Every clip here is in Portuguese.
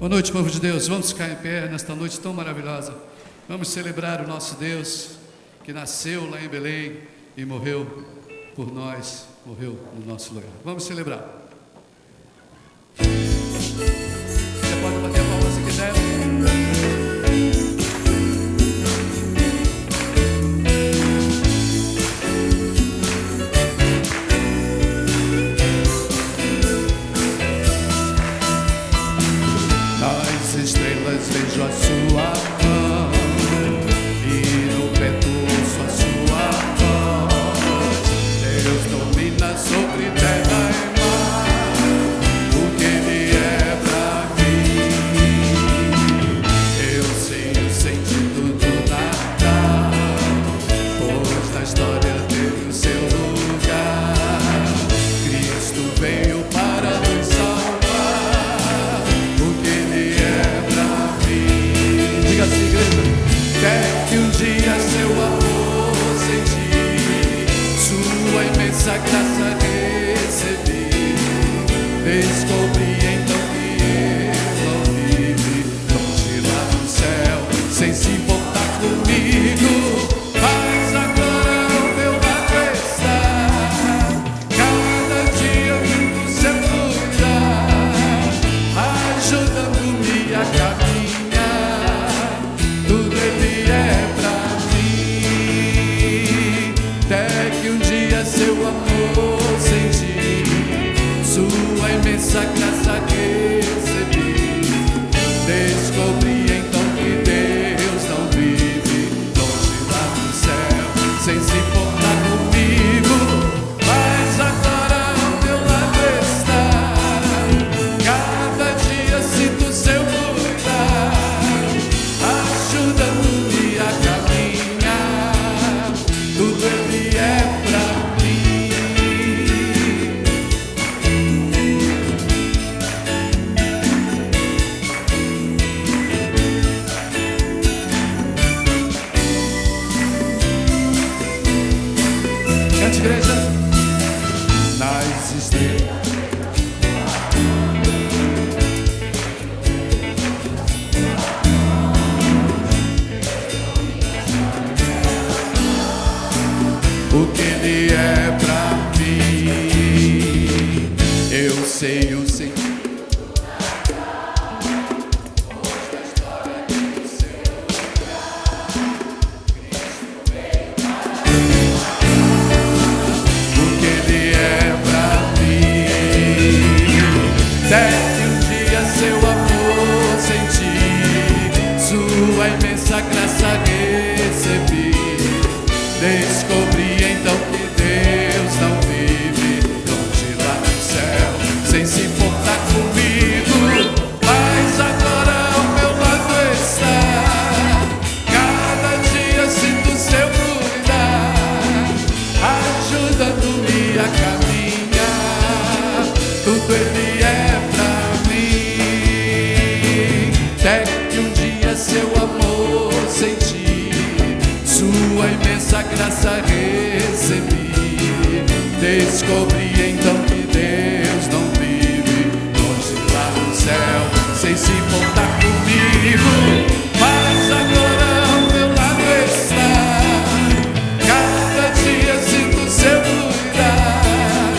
Boa noite, povo de Deus. Vamos ficar em pé nesta noite tão maravilhosa. Vamos celebrar o nosso Deus que nasceu lá em Belém e morreu por nós, morreu no nosso lugar. Vamos celebrar. Você pode bater a palma se quiser. Vejo a sua mão e no vento ouço a sua voz. Deus domina sobre terra e mar, o que Ele é pra mim. Eu sei o sentido do Natal, pois na história teve o seu lugar. Cristo veio para nos salvar, o que Ele é pra diga assim, igreja. Quer que um dia seu amor senti, sua imensa graça recebi. Descobri então que eu não vive longe lá do céu, sem se importar comigo. Mas agora o meu lado está, cada dia do seu cuidar, ajudando-me a caminhar. Tudo Ele é pra mim. Até que um dia seu amor senti, sua imensa graça recebi. Descobri então que Deus não vive longe lá no céu, sem se importar comigo. Mas agora ao meu lado está, cada dia sinto seu cuidar, ajudando-me a caminhar. Tudo Ele é pra mim. Cante, igreja. Nas estrelas o que Ele é pra mim. Eu sei o sentido. O que Ele é pra mim. Até que um dia seu amor senti, sua imensa graça recebi. Descobri então que Deus não vive longe lá no céu, sem se importar comigo. Mas agora ao meu lado está, cada dia sinto seu cuidar, ajudando-me a caminhar. Tudo Ele é pra mim. Até que um dia seu amor senti, sua imensa graça recebi. Descobri então que Deus não vive longe lá no céu, sem se importar comigo. Mas agora ao meu lado está, cada dia sinto seu cuidar,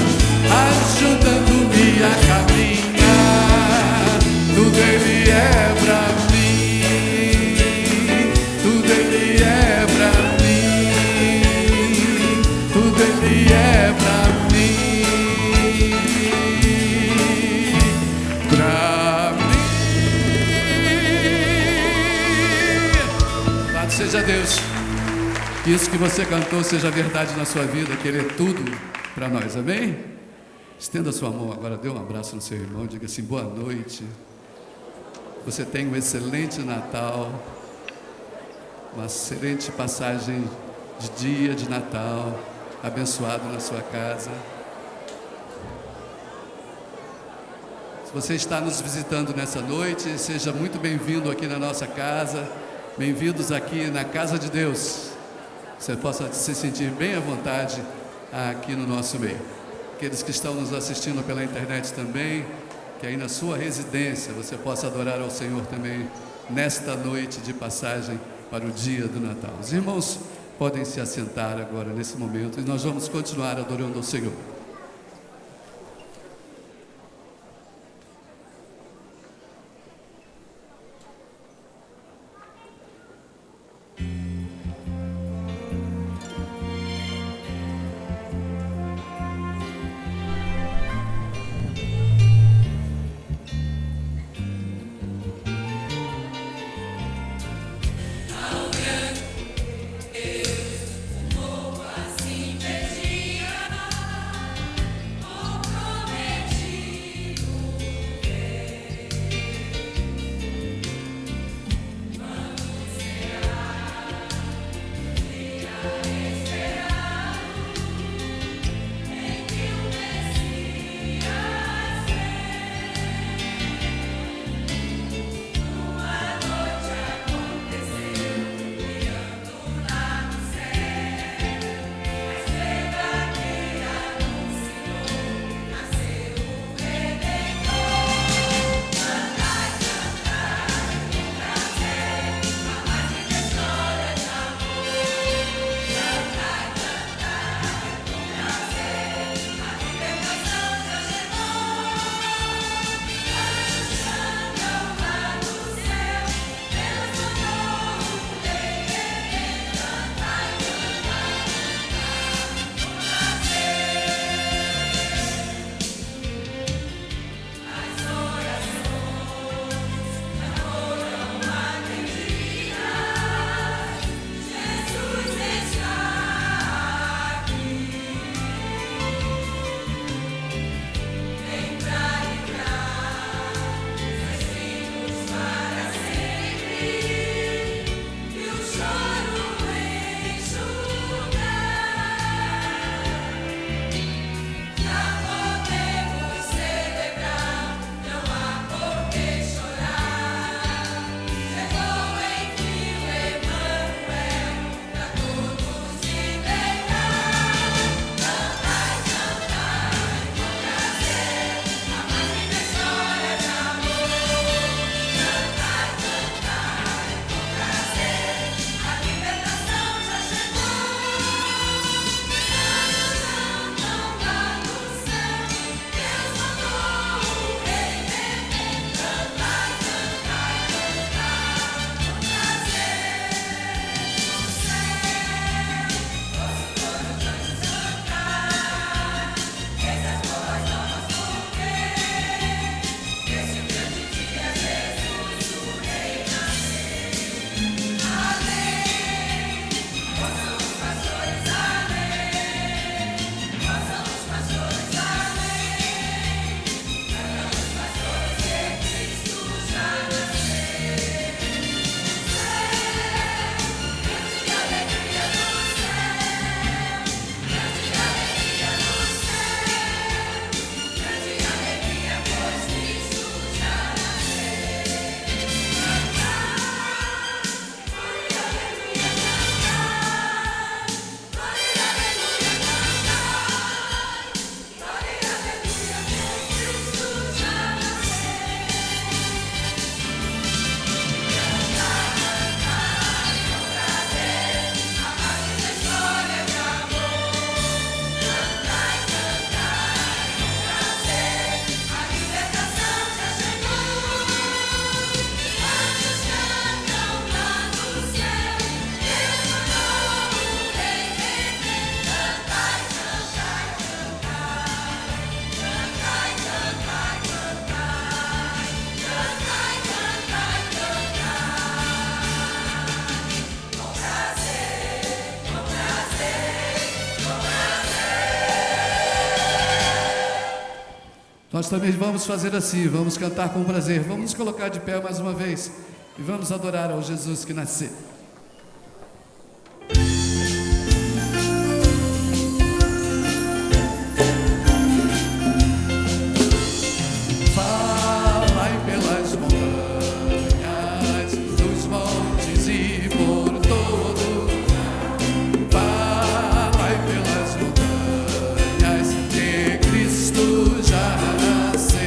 ajudando-me a caminhar. Tudo Ele é pra mim. Tudo Ele é pra mim. Tudo Ele é pra mim. Pra mim. Louvado seja Deus. Que isso que você cantou seja verdade na sua vida, que Ele é tudo para nós, amém? Estenda a sua mão agora, dê um abraço no seu irmão, diga assim: boa noite. Você tem um excelente Natal, uma excelente passagem de dia de Natal, abençoado na sua casa. Se você está nos visitando nessa noite, seja muito bem-vindo aqui na nossa casa, bem-vindos aqui na casa de Deus. Você possa se sentir bem à vontade aqui no nosso meio. Aqueles que estão nos assistindo pela internet também, que aí na sua residência você possa adorar ao Senhor também nesta noite de passagem para o dia do Natal. Os irmãos podem se assentar agora nesse momento e nós vamos continuar adorando ao Senhor. Nós também vamos fazer assim, vamos cantar com prazer, vamos nos colocar de pé mais uma vez e vamos adorar ao Jesus que nasceu. Vai pelas montanhas, nos montes e por todo lugar. Vai pelas montanhas, que Cristo já nasceu.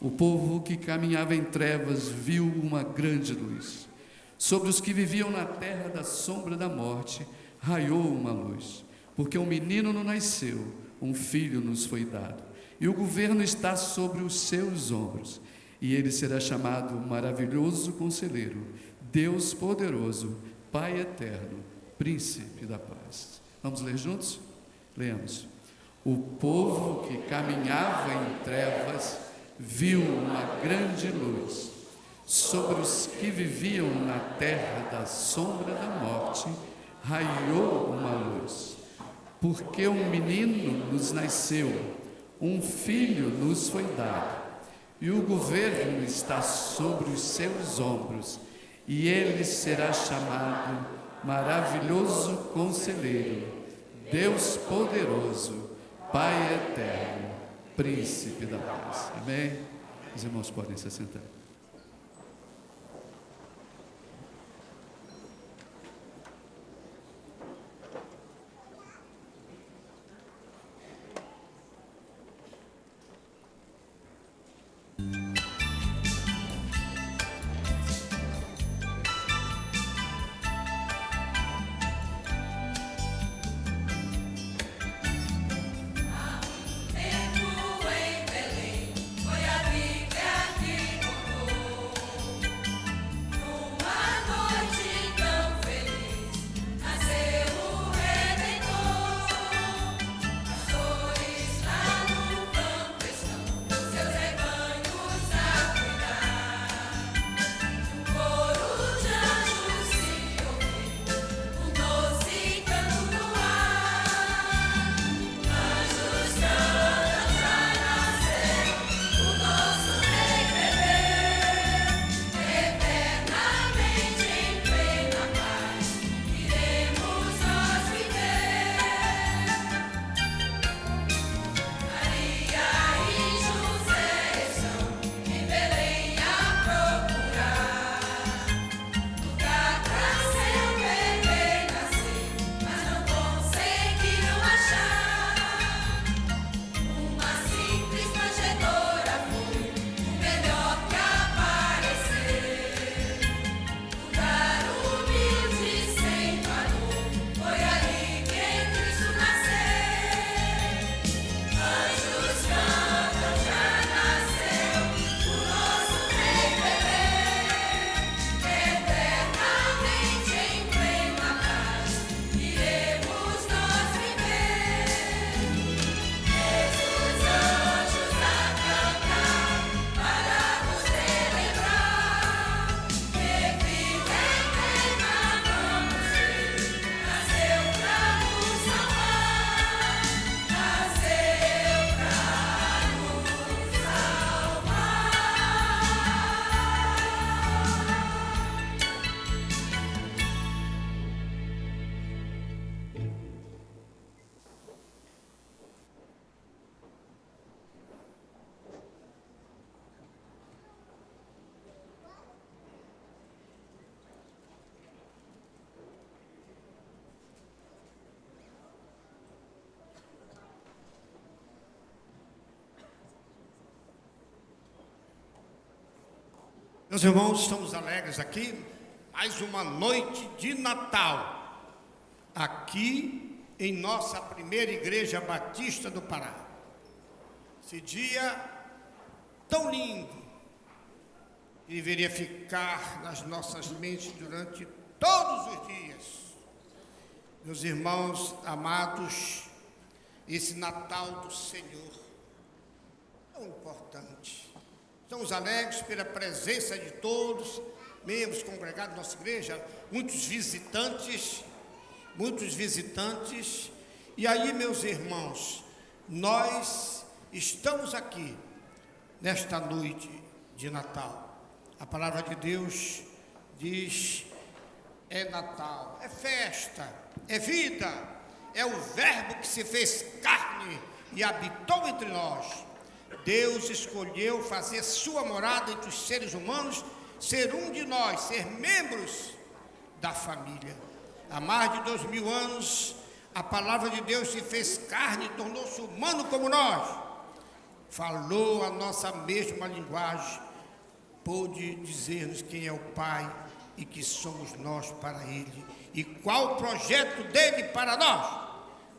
O povo que caminhava em trevas viu uma grande luz. Sobre os que viviam na terra da sombra da morte, raiou uma luz. Porque um menino nos nasceu, um filho nos foi dado, e o governo está sobre os seus ombros. E ele será chamado Maravilhoso Conselheiro, Deus Poderoso, Pai Eterno, Príncipe da Paz. Vamos ler juntos? Leamos. O povo que caminhava em trevas viu uma grande luz. Sobre os que viviam na terra da sombra da morte, raiou uma luz. Porque um menino nos nasceu, um filho nos foi dado, e o governo está sobre os seus ombros, e ele será chamado Maravilhoso Conselheiro, Deus Poderoso, Pai Eterno, Príncipe da Paz. Amém? Os irmãos podem se sentar. Meus irmãos, estamos alegres aqui, mais uma noite de Natal, aqui em nossa primeira igreja batista do Pará. Esse dia tão lindo, que deveria ficar nas nossas mentes durante todos os dias. Meus irmãos amados, esse Natal do Senhor, tão importante. Estamos alegres pela presença de todos, membros congregados da nossa igreja, muitos visitantes. E aí, meus irmãos, nós estamos aqui nesta noite de Natal. A palavra de Deus diz: é Natal, é festa, é vida, é o Verbo que se fez carne e habitou entre nós. Deus escolheu fazer sua morada entre os seres humanos, ser um de nós, ser membros da família. Há mais de 2000 anos, a palavra de Deus se fez carne e tornou-se humano como nós. Falou a nossa mesma linguagem, pôde dizer-nos quem é o Pai e que somos nós para Ele, e qual o projeto dele para nós.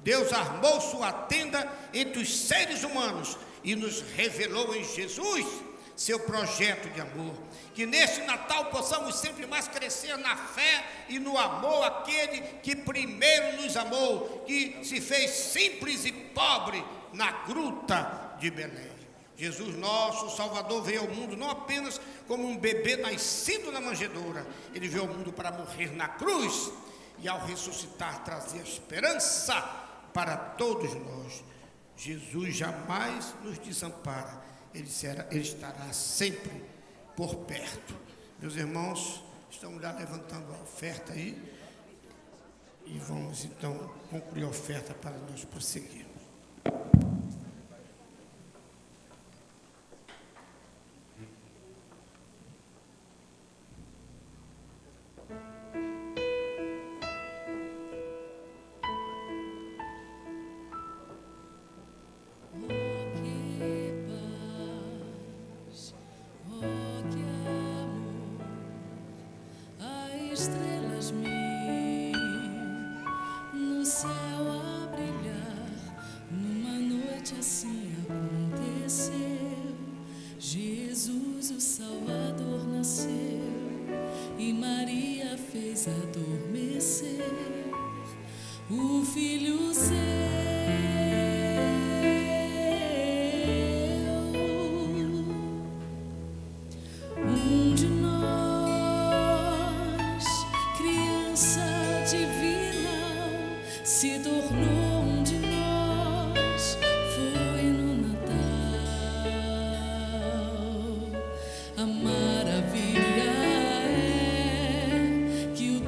Deus armou sua tenda entre os seres humanos e nos revelou em Jesus seu projeto de amor. Que neste Natal possamos sempre mais crescer na fé e no amor àquele que primeiro nos amou, que se fez simples e pobre na gruta de Belém. Jesus, nosso Salvador, veio ao mundo não apenas como um bebê nascido na manjedoura, ele veio ao mundo para morrer na cruz e, ao ressuscitar, trazer esperança para todos nós. Jesus jamais nos desampara, ele estará sempre por perto. Meus irmãos, estamos já levantando a oferta aí e vamos então concluir a oferta para nós prosseguir.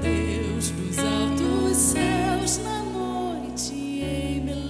Deus dos altos céus na noite em Belém.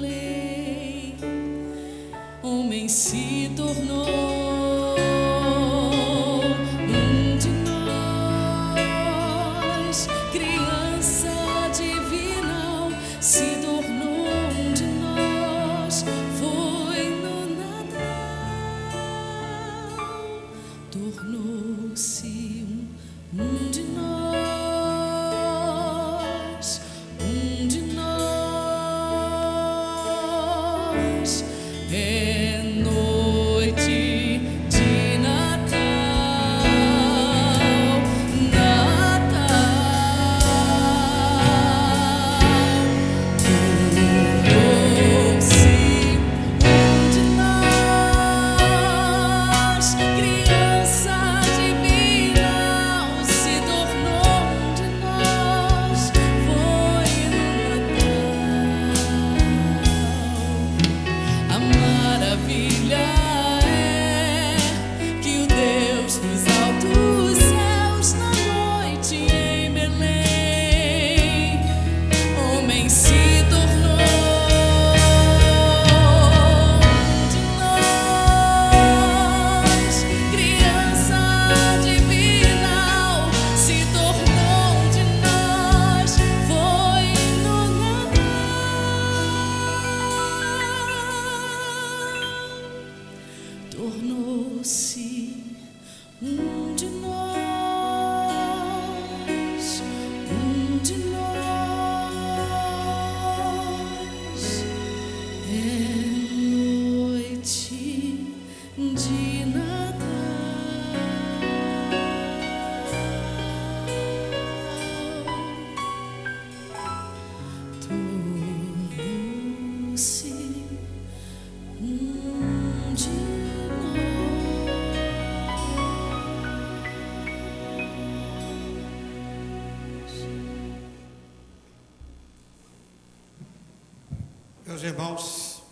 Meus irmãos,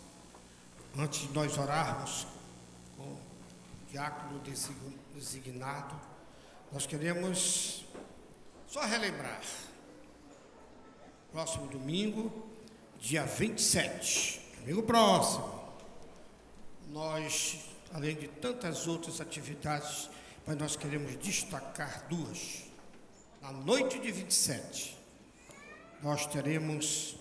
antes de nós orarmos com o diácono designado, nós queremos só relembrar. Próximo domingo, dia 27, domingo próximo, nós, além de tantas outras atividades, mas nós queremos destacar duas. Na noite de 27, nós teremos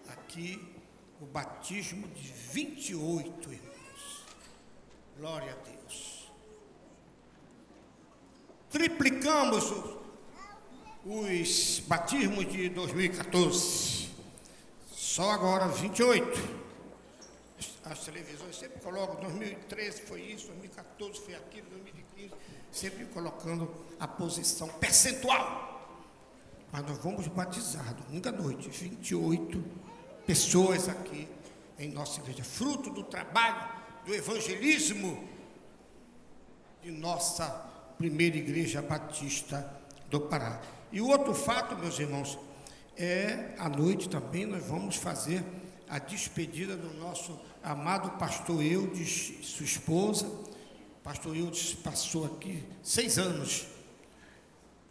aqui o batismo de 28 irmãos. Glória a Deus. Triplicamos os batismos de 2014. Só agora 28. As televisões sempre colocam, 2013 foi isso, 2014 foi aquilo, 2015, sempre colocando a posição percentual. Mas nós vamos batizar domingo à noite, 28 pessoas aqui em nossa igreja, fruto do trabalho, do evangelismo de nossa primeira igreja batista do Pará. E o outro fato, meus irmãos, à noite também nós vamos fazer a despedida do nosso amado pastor Eudes e sua esposa. Pastor Eudes passou aqui 6 anos,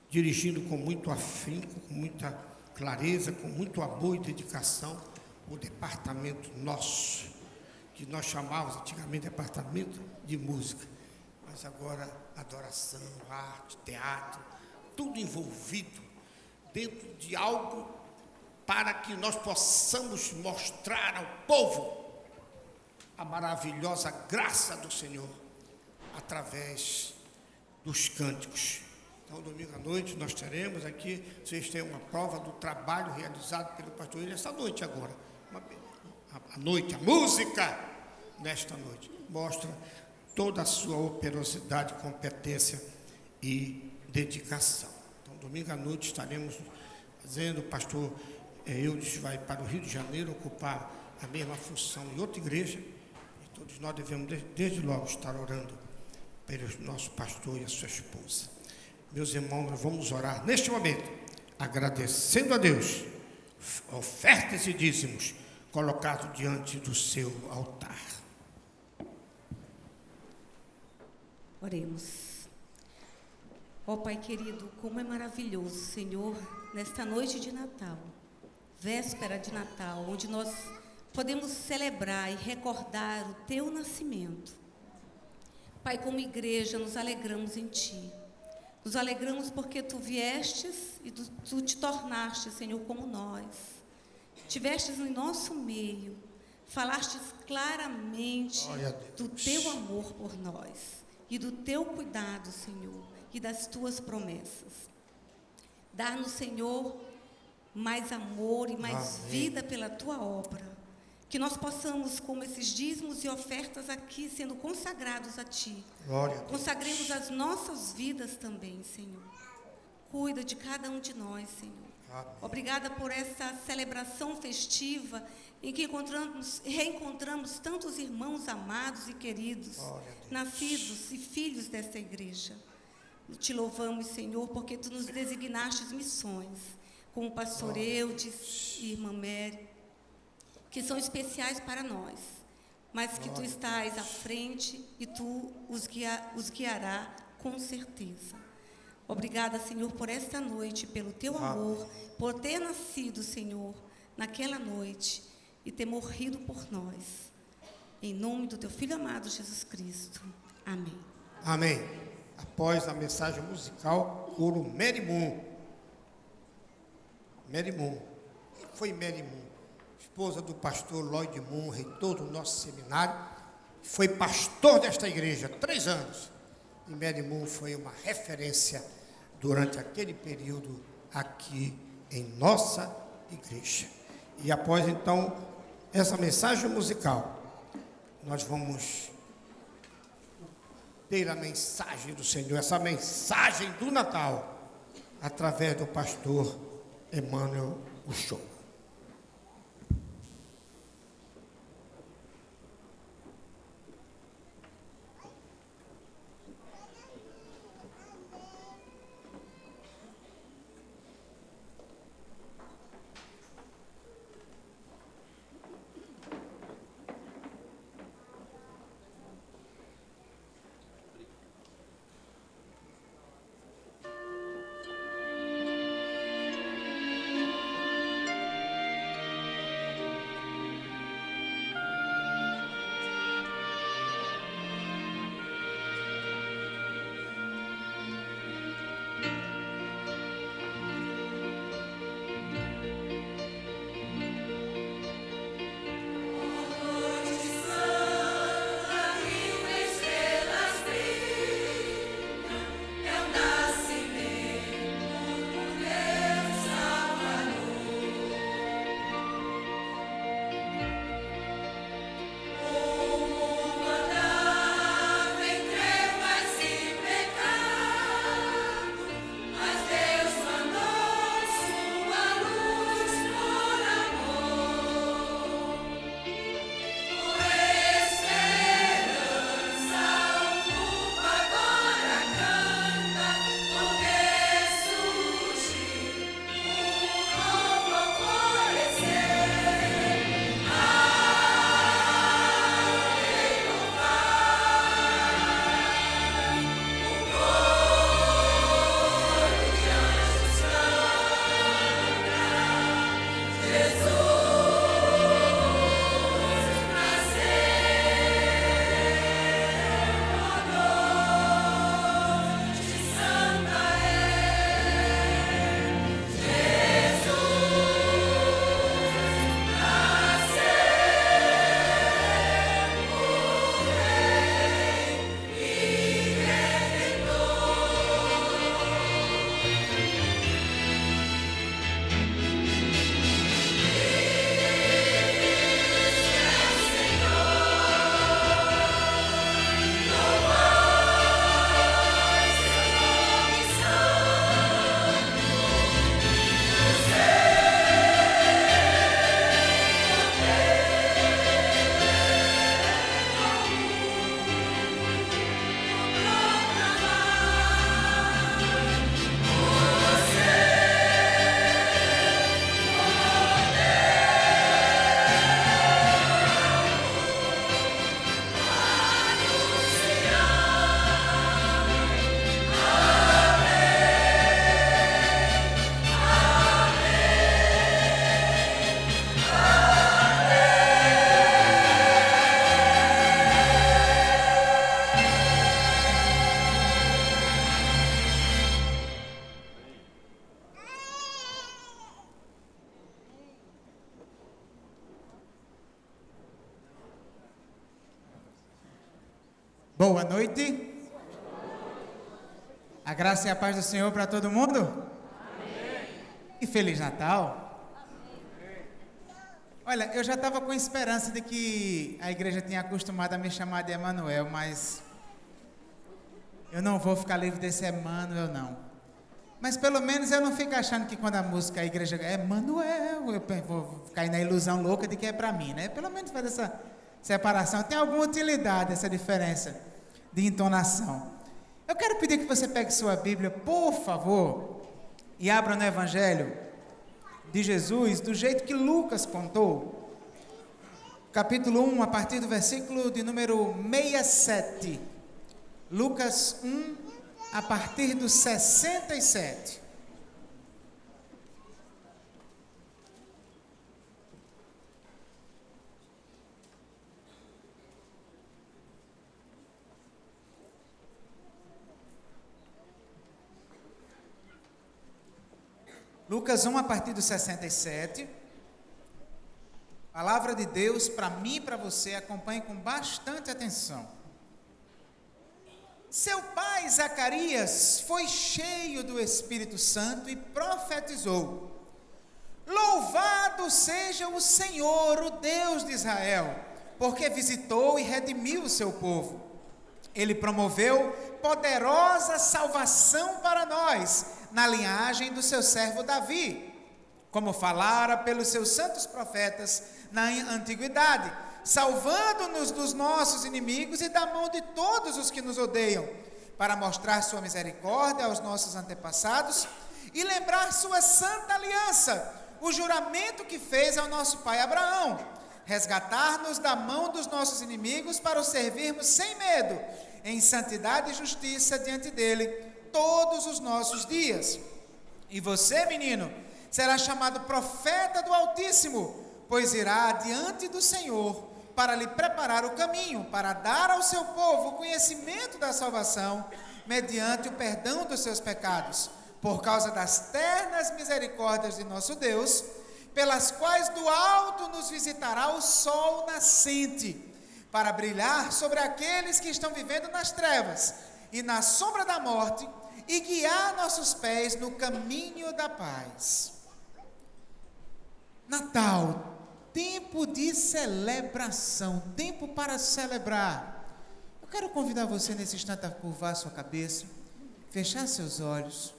dirigindo com muito afinco, com muita clareza, com muito amor e dedicação, o departamento nosso, que nós chamávamos antigamente departamento de música, mas agora adoração, arte, teatro, tudo envolvido dentro de algo para que nós possamos mostrar ao povo a maravilhosa graça do Senhor através dos cânticos. Então, domingo à noite nós teremos aqui, vocês têm uma prova do trabalho realizado pelo pastor William essa noite agora. A noite, a música nesta noite mostra toda a sua operosidade, competência e dedicação. Então, domingo à noite estaremos fazendo, o pastor Eudes vai para o Rio de Janeiro ocupar a mesma função em outra igreja, e todos nós devemos desde logo estar orando pelo nosso pastor e a sua esposa. Meus irmãos, nós vamos orar neste momento, agradecendo a Deus, ofertas e dízimos colocados diante do seu altar. Oremos. Ó Pai querido, como é maravilhoso, Senhor, nesta noite de Natal, véspera de Natal, onde nós podemos celebrar e recordar o Teu nascimento. Pai, como igreja, nos alegramos em Ti. Nos alegramos porque Tu viestes e Tu te tornaste, Senhor, como nós. Tivestes no nosso meio, falastes claramente do Teu amor por nós e do Teu cuidado, Senhor, e das Tuas promessas. Dá-nos, Senhor, mais amor e mais vida pela Tua obra, que nós possamos, como esses dízimos e ofertas aqui, sendo consagrados a Ti, consagremos as nossas vidas também, Senhor. Cuida de cada um de nós, Senhor. Obrigada por essa celebração festiva em que reencontramos tantos irmãos amados e queridos, nascidos e filhos desta igreja. Te louvamos, Senhor, porque Tu nos designaste missões, como o pastor Eudes e irmã Mary, que são especiais para nós, mas que Tu estás à frente e Tu os guiará com certeza. Obrigada, Senhor, por esta noite, pelo Teu amor, por ter nascido, Senhor, naquela noite e ter morrido por nós. Em nome do Teu Filho amado, Jesus Cristo. Amém. Amém. Após a mensagem musical, coro Mary Moon. Mary Moon. Quem foi Mary Moon? Esposa do pastor Lloyd Moon, reitor do nosso seminário, foi pastor desta igreja 3 anos. E Mary Moon foi uma referência durante aquele período aqui em nossa igreja. E após, então, essa mensagem musical, nós vamos ter a mensagem do Senhor, essa mensagem do Natal, através do pastor Emmanuel Uchoa. Boa noite. A graça e a paz do Senhor para todo mundo. Amém. E Feliz Natal. Amém. Olha, eu já estava com esperança de que a igreja tinha acostumado a me chamar de Emanuel, mas eu não vou ficar livre desse Emanuel, não. Mas pelo menos eu não fico achando que quando a música, a igreja é Emanuel, eu vou cair na ilusão louca de que é para mim, né? Pelo menos faz essa separação. Tem alguma utilidade essa diferença de entonação. Eu quero pedir que você pegue sua Bíblia, por favor, e abra no Evangelho de Jesus, do jeito que Lucas contou. Capítulo 1, a partir do versículo de número 67. Lucas 1, a partir do 67. Lucas 1, a partir do 67. Palavra de Deus para mim e para você, acompanhe com bastante atenção. Seu pai Zacarias foi cheio do Espírito Santo e profetizou: Louvado seja o Senhor, o Deus de Israel, porque visitou e redimiu o seu povo. Ele promoveu poderosa salvação para nós, na linhagem do seu servo Davi, como falara pelos seus santos profetas na antiguidade, salvando-nos dos nossos inimigos e da mão de todos os que nos odeiam, para mostrar sua misericórdia aos nossos antepassados e lembrar sua santa aliança, o juramento que fez ao nosso pai Abraão, resgatar-nos da mão dos nossos inimigos para o servirmos sem medo, em santidade e justiça diante dele, todos os nossos dias. E você, menino, será chamado profeta do Altíssimo, pois irá diante do Senhor para lhe preparar o caminho, para dar ao seu povo o conhecimento da salvação, mediante o perdão dos seus pecados, por causa das ternas misericórdias de nosso Deus, pelas quais do alto nos visitará o sol nascente, para brilhar sobre aqueles que estão vivendo nas trevas e na sombra da morte, e guiar nossos pés no caminho da paz. Natal, tempo de celebração, tempo para celebrar. Eu quero convidar você nesse instante a curvar sua cabeça, fechar seus olhos,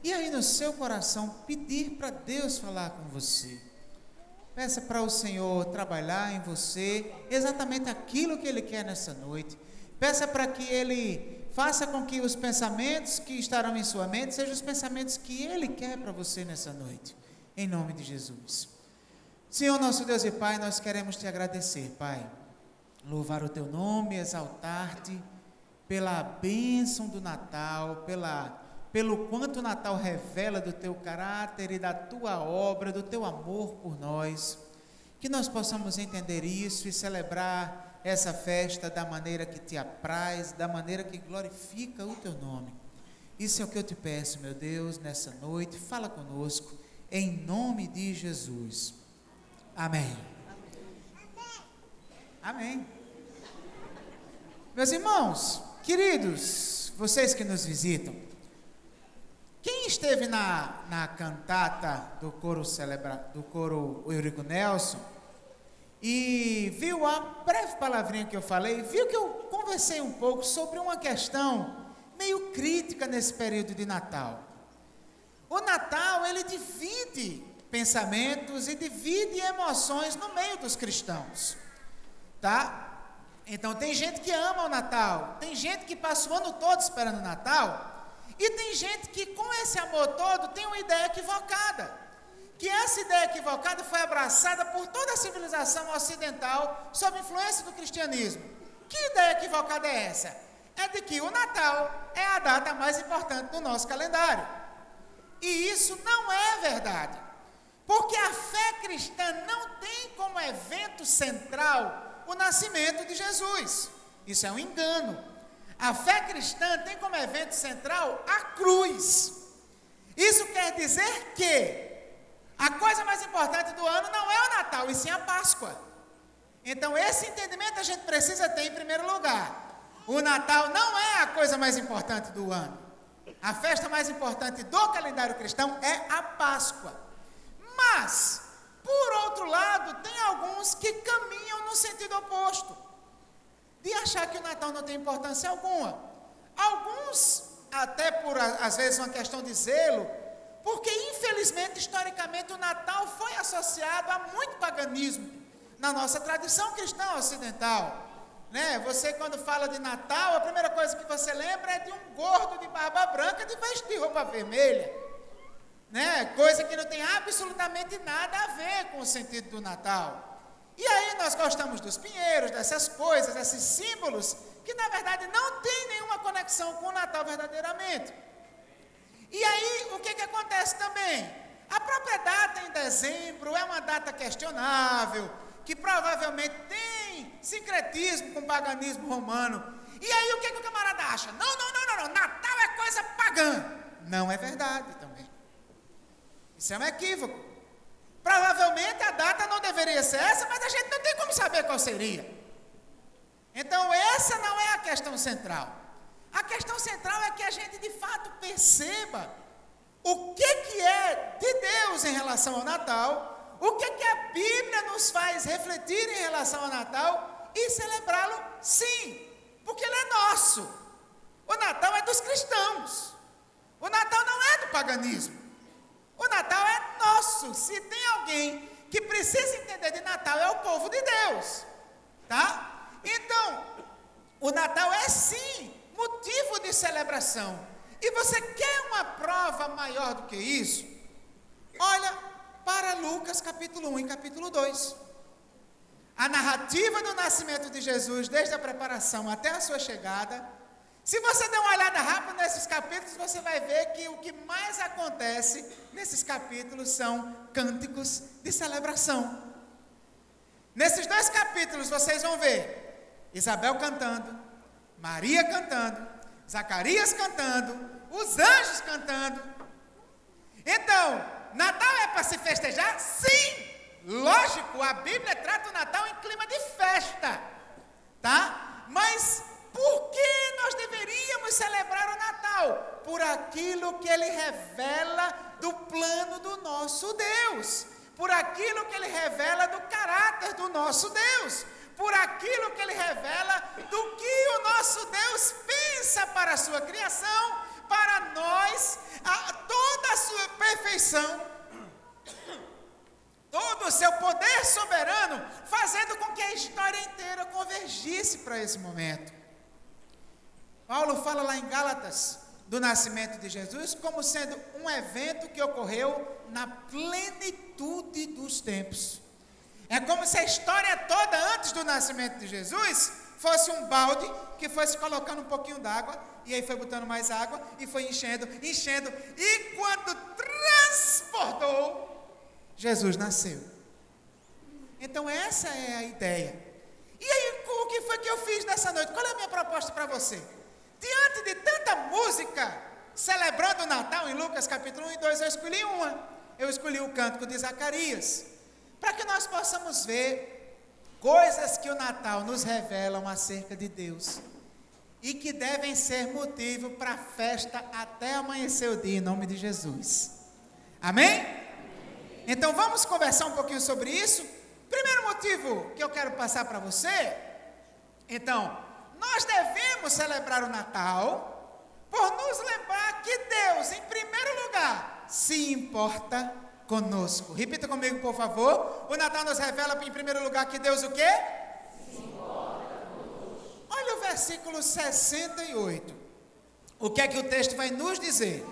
e aí no seu coração pedir para Deus falar com você. Peça para o Senhor trabalhar em você exatamente aquilo que Ele quer nessa noite. Peça para que Ele faça com que os pensamentos que estarão em sua mente sejam os pensamentos que Ele quer para você nessa noite, em nome de Jesus. Senhor nosso Deus e Pai, nós queremos Te agradecer, Pai, louvar o Teu nome, exaltar-Te pela bênção do Natal, pelo quanto o Natal revela do Teu caráter e da Tua obra, do Teu amor por nós, que nós possamos entender isso e celebrar essa festa da maneira que Te apraz, da maneira que glorifica o Teu nome. Isso é o que eu Te peço, meu Deus, nessa noite. Fala conosco, em nome de Jesus. Amém. Amém. Meus irmãos, queridos, vocês que nos visitam, quem esteve na cantata do coro Eurico Nelson e viu a breve palavrinha que eu falei, viu que eu conversei um pouco sobre uma questão meio crítica nesse período de Natal. O Natal, ele divide pensamentos e divide emoções no meio dos cristãos, tá? Então tem gente que ama o Natal, tem gente que passa o ano todo esperando o Natal, e tem gente que com esse amor todo tem uma ideia equivocada, que essa ideia equivocada foi abraçada por toda a civilização ocidental sob influência do cristianismo. Que ideia equivocada é essa? É de que o Natal é a data mais importante do nosso calendário. E isso não é verdade, porque a fé cristã não tem como evento central o nascimento de Jesus. Isso é um engano. A fé cristã tem como evento central a cruz. Isso quer dizer que a coisa mais importante do ano não é o Natal, e sim a Páscoa. Então esse entendimento a gente precisa ter em primeiro lugar. O Natal não é a coisa mais importante do ano. A festa mais importante do calendário cristão é a Páscoa. Mas, por outro lado, tem alguns que caminham no sentido oposto, de achar que o Natal não tem importância alguma. Alguns, até por, às vezes, uma questão de zelo, porque, infelizmente, historicamente, o Natal foi associado a muito paganismo na nossa tradição cristã ocidental. Né? Você, quando fala de Natal, a primeira coisa que você lembra é de um gordo de barba branca de vestir roupa vermelha. Né? Coisa que não tem absolutamente nada a ver com o sentido do Natal. E aí nós gostamos dos pinheiros, dessas coisas, desses símbolos, que na verdade não tem nenhuma conexão com o Natal verdadeiramente. E aí, o que acontece também? A própria data em dezembro é uma data questionável, que provavelmente tem sincretismo com o paganismo romano. E aí, o que o camarada acha? Não, Natal é coisa pagã. Não é verdade também. Isso é um equívoco. Provavelmente a data não deveria ser essa, mas a gente não tem como saber qual seria. Então, essa não é a questão central. A questão central é que a gente de fato perceba o que é de Deus em relação ao Natal, o que a Bíblia nos faz refletir em relação ao Natal e celebrá-lo sim, porque ele é nosso. O Natal é dos cristãos. O Natal não é do paganismo. O Natal é nosso. Se tem alguém que precisa entender de Natal, é o povo de Deus. Tá? Então, o Natal é sim motivo de celebração. E você quer uma prova maior do que isso? Olha para Lucas capítulo 1 e capítulo 2. A narrativa do nascimento de Jesus, desde a preparação até a sua chegada. Se você der uma olhada rápida nesses capítulos, você vai ver que o que mais acontece nesses capítulos são cânticos de celebração. Nesses 2 capítulos vocês vão ver Isabel cantando, Maria cantando, Zacarias cantando, os anjos cantando. Então, Natal é para se festejar? Sim! Lógico, a Bíblia trata o Natal em clima de festa, tá? Mas por que nós deveríamos celebrar o Natal? Por aquilo que ele revela do plano do nosso Deus, por aquilo que ele revela do caráter do nosso Deus, por aquilo que ele revela do que o nosso Deus pensa para a sua criação, para nós, toda a sua perfeição, todo o seu poder soberano, fazendo com que a história inteira convergisse para esse momento. Paulo fala lá em Gálatas do nascimento de Jesus como sendo um evento que ocorreu na plenitude dos tempos. É como se a história toda antes do nascimento de Jesus fosse um balde que fosse colocando um pouquinho d'água, e aí foi botando mais água, e foi enchendo, e quando transbordou, Jesus nasceu. Então essa é a ideia. E aí, o que foi que eu fiz nessa noite? Qual é a minha proposta para você? Diante de tanta música celebrando o Natal em Lucas capítulo 1 e 2, eu escolhi uma. Eu escolhi o cântico de Zacarias, para que nós possamos ver coisas que o Natal nos revelam acerca de Deus e que devem ser motivo para a festa até amanhecer o dia, em nome de Jesus. Amém? Então vamos conversar um pouquinho sobre isso. Primeiro motivo que eu quero passar para você. Então, nós devemos celebrar o Natal por nos lembrar que Deus, em primeiro lugar, se importa conosco. Repita comigo, por favor. O Natal nos revela, em primeiro lugar, que Deus o quê? Se importa conosco. Olha o versículo 68. O que é que o texto vai nos dizer?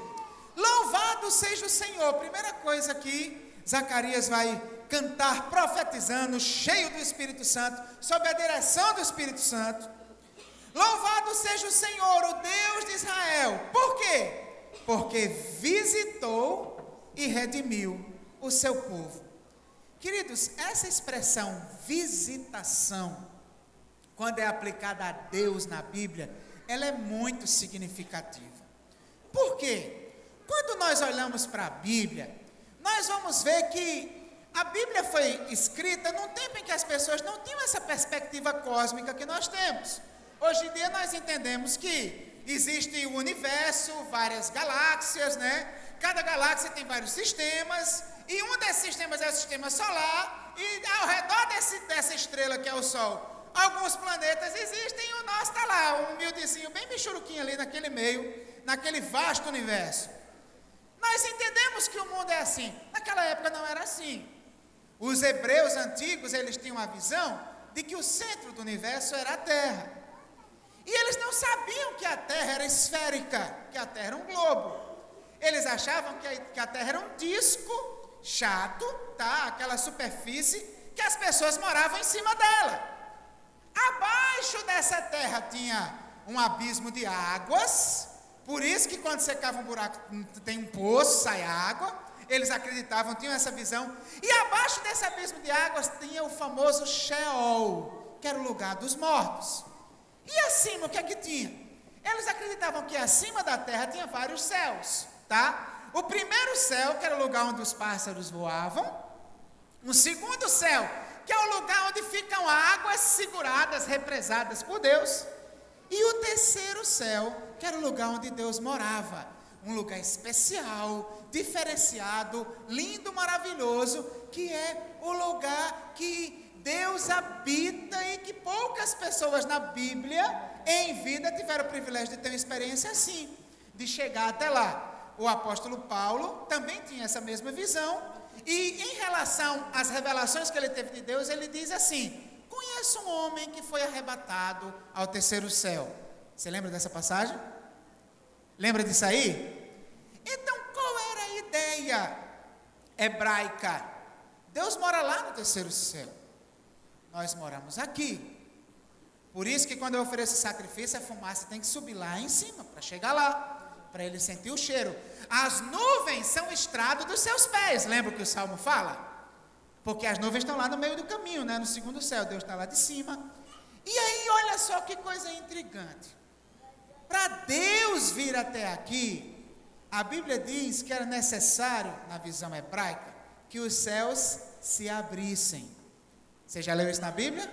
Louvado seja o Senhor. Primeira coisa que Zacarias vai cantar, profetizando, cheio do Espírito Santo, sob a direção do Espírito Santo. Louvado seja o Senhor, o Deus de Israel. Por quê? Porque visitou e redimiu o seu povo. Queridos, essa expressão visitação, quando é aplicada a Deus na Bíblia, ela é muito significativa. Por quê? Quando nós olhamos para a Bíblia, nós vamos ver que a Bíblia foi escrita num tempo em que as pessoas não tinham essa perspectiva cósmica que nós temos. Hoje em dia nós entendemos que existe o universo, várias galáxias, né? Cada galáxia tem vários sistemas, e um desses sistemas é o sistema solar, e ao redor dessa estrela que é o Sol, alguns planetas existem, e o nosso está lá, um humildezinho, bem michuruquinho ali naquele meio, naquele vasto universo. Nós entendemos que o mundo é assim. Naquela época não era assim. Os hebreus antigos, eles tinham a visão de que o centro do universo era a Terra. E eles não sabiam que a Terra era esférica, que a Terra era um globo. Eles achavam que a Terra era um disco chato, tá? Aquela superfície que as pessoas moravam em cima dela. Abaixo dessa Terra tinha um abismo de águas, por isso que quando secava um buraco tem um poço, sai água. Eles acreditavam, tinham essa visão. E abaixo desse abismo de águas tinha o famoso Sheol, que era o lugar dos mortos. E acima, o que é que tinha? Eles acreditavam que acima da terra tinha vários céus, tá? O primeiro céu, que era o lugar onde os pássaros voavam. Um segundo céu, que é o lugar onde ficam águas seguradas, represadas por Deus. E o terceiro céu, que era o lugar onde Deus morava. Um lugar especial, diferenciado, lindo, maravilhoso, que é o lugar que Deus habita e que poucas pessoas na Bíblia, em vida, tiveram o privilégio de ter uma experiência assim, de chegar até lá. O apóstolo Paulo também tinha essa mesma visão, e em relação às revelações que ele teve de Deus, ele diz assim: conheço um homem que foi arrebatado ao terceiro céu. Você lembra dessa passagem? Lembra disso aí? Então, qual era a ideia hebraica? Deus mora lá no terceiro céu. Nós moramos aqui. Por isso que quando eu ofereço sacrifício, a fumaça tem que subir lá em cima, para chegar lá, para ele sentir o cheiro. As nuvens são o estrado dos seus pés. Lembra o que o Salmo fala? Porque as nuvens estão lá no meio do caminho, né? No segundo céu, Deus está lá de cima. E aí, olha só que coisa intrigante. Para Deus vir até aqui, a Bíblia diz que era necessário, na visão hebraica, que os céus se abrissem. Você já leu isso na Bíblia?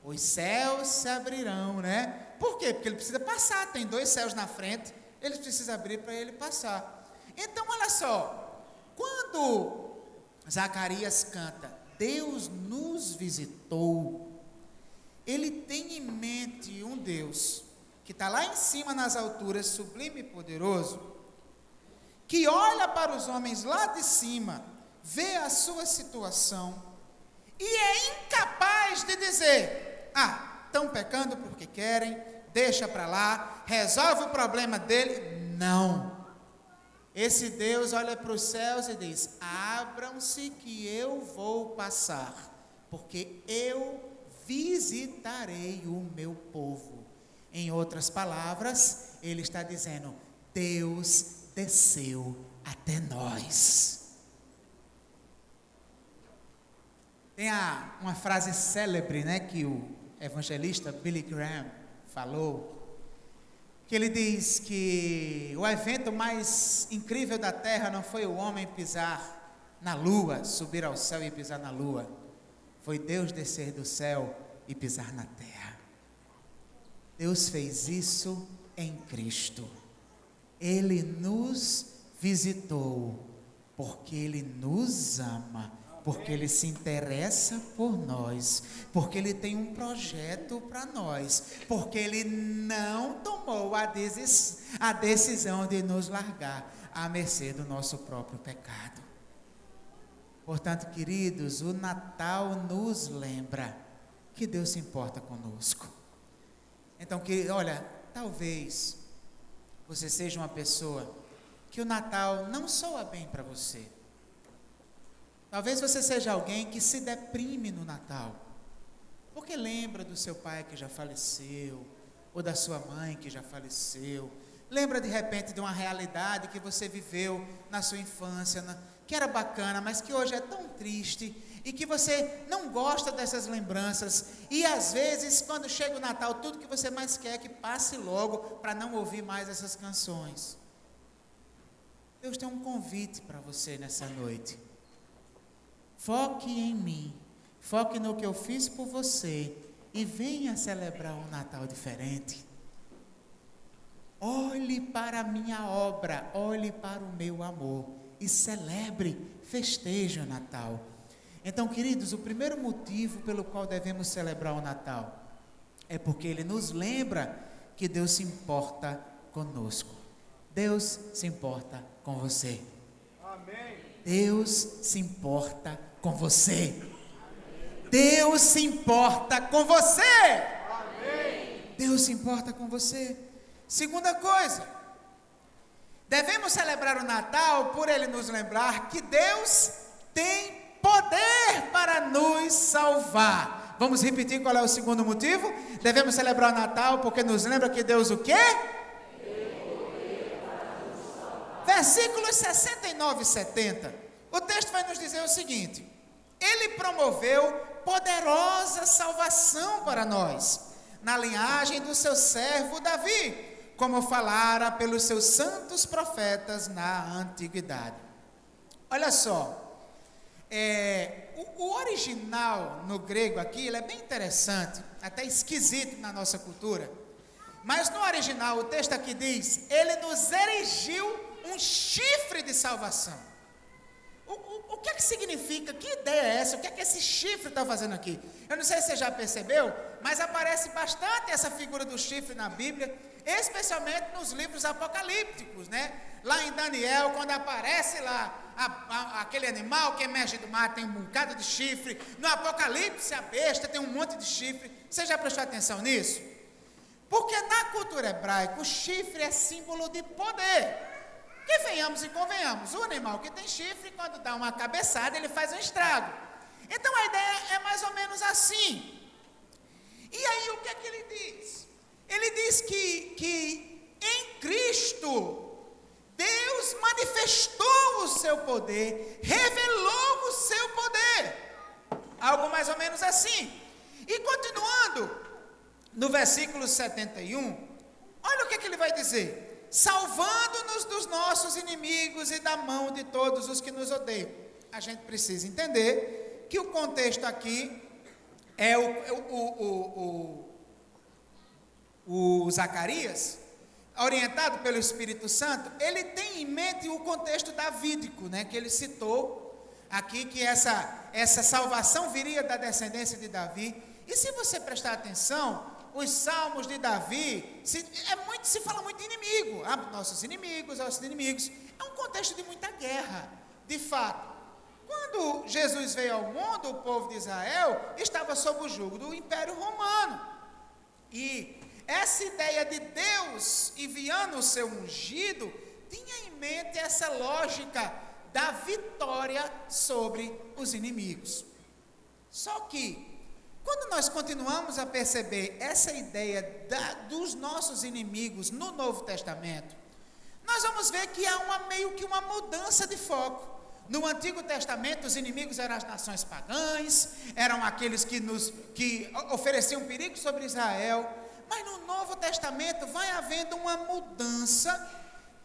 Os céus se abrirão, né? Por quê? Porque ele precisa passar, tem dois céus na frente, ele precisa abrir para ele passar. Então, olha só, quando Zacarias canta, Deus nos visitou, ele tem em mente um Deus que está lá em cima nas alturas, sublime e poderoso, que olha para os homens lá de cima, vê a sua situação e é incapaz de dizer: estão pecando porque querem, deixa para lá, resolve o problema dele. Não. Esse Deus olha para os céus e diz: abram-se que eu vou passar, porque eu visitarei o meu povo. Em outras palavras, ele está dizendo: Deus desceu até nós. Tem uma frase célebre, né, que o evangelista Billy Graham falou, que ele diz que o evento mais incrível da terra não foi o homem pisar na lua, subir ao céu e pisar na lua, foi Deus descer do céu e pisar na terra. Deus fez isso em Cristo. Ele nos visitou porque Ele nos ama, porque Ele se interessa por nós, porque Ele tem um projeto para nós, porque Ele não tomou a decisão de nos largar à mercê do nosso próprio pecado. Portanto, queridos, o Natal nos lembra que Deus se importa conosco. Então, olha, talvez você seja uma pessoa que o Natal não soa bem para você. Talvez você seja alguém que se deprime no Natal, porque lembra do seu pai que já faleceu, ou da sua mãe que já faleceu, lembra de repente de uma realidade que você viveu na sua infância, que era bacana, mas que hoje é tão triste, e que você não gosta dessas lembranças, e às vezes quando chega o Natal, tudo que você mais quer é que passe logo, para não ouvir mais essas canções. Deus tem um convite para você nessa noite. Foque em mim, foque no que eu fiz por você, e venha celebrar um Natal diferente. Olhe para a minha obra, olhe para o meu amor e celebre, festeje o Natal. Então, queridos, o primeiro motivo pelo qual devemos celebrar o Natal é porque ele nos lembra que Deus se importa conosco. Deus se importa com você. Amém. Deus se importa com você. Deus se importa com você. Amém. Deus se importa com você. Segunda coisa, devemos celebrar o Natal por ele nos lembrar que Deus tem poder para nos salvar. Vamos repetir qual é o segundo motivo? Devemos celebrar o Natal porque nos lembra que Deus o quê? Versículos 69 e 70. O texto vai nos dizer o seguinte: Ele promoveu poderosa salvação para nós, na linhagem do seu servo Davi, como falara pelos seus santos profetas na antiguidade. Olha só, o original no grego aqui, ele é bem interessante, até esquisito na nossa cultura, mas no original o texto aqui diz: Ele nos erigiu um chifre de salvação. O que é que significa? Que ideia é essa? O que é que esse chifre está fazendo aqui? Eu não sei se você já percebeu, mas aparece bastante essa figura do chifre na Bíblia, especialmente nos livros apocalípticos, né? Lá em Daniel, quando aparece lá aquele animal que emerge do mar, tem um bocado de chifre. No Apocalipse, a besta tem um monte de chifre. Você já prestou atenção nisso? Porque na cultura hebraica, o chifre é símbolo de poder. Que venhamos e convenhamos, o animal que tem chifre, quando dá uma cabeçada, ele faz um estrago. Então a ideia é mais ou menos assim. E aí o que é que ele diz? Ele diz que em Cristo, Deus manifestou o seu poder, revelou o seu poder. Algo mais ou menos assim. E continuando, no versículo 71, olha o que é que ele vai dizer: salvando-nos dos nossos inimigos e da mão de todos os que nos odeiam. A gente precisa entender que o contexto aqui é o Zacarias, orientado pelo Espírito Santo, ele tem em mente o contexto davídico, né, que ele citou aqui, que essa salvação viria da descendência de Davi. E se você prestar atenção, os salmos de Davi, se fala muito de inimigo, nossos inimigos. É um contexto de muita guerra, de fato. Quando Jesus veio ao mundo, o povo de Israel estava sob o jugo do Império Romano. E essa ideia de Deus enviando o seu ungido tinha em mente essa lógica da vitória sobre os inimigos. Só que, quando nós continuamos a perceber essa ideia dos nossos inimigos no Novo Testamento, nós vamos ver que há meio que uma mudança de foco. No Antigo Testamento, os inimigos eram as nações pagãs, eram aqueles que ofereciam perigo sobre Israel, mas no Novo Testamento vai havendo uma mudança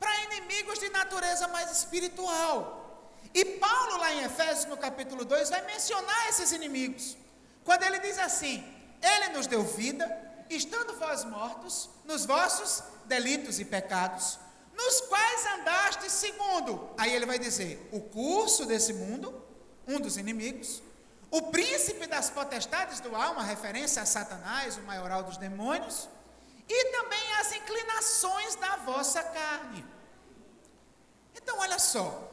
para inimigos de natureza mais espiritual. E Paulo, lá em Efésios, no capítulo 2, vai mencionar esses inimigos. Quando ele diz assim: Ele nos deu vida, estando vós mortos nos vossos delitos e pecados, nos quais andastes segundo, aí ele vai dizer, o curso desse mundo, um dos inimigos, o príncipe das potestades do ar, uma referência a Satanás, o maioral dos demônios, e também as inclinações da vossa carne. Então olha só,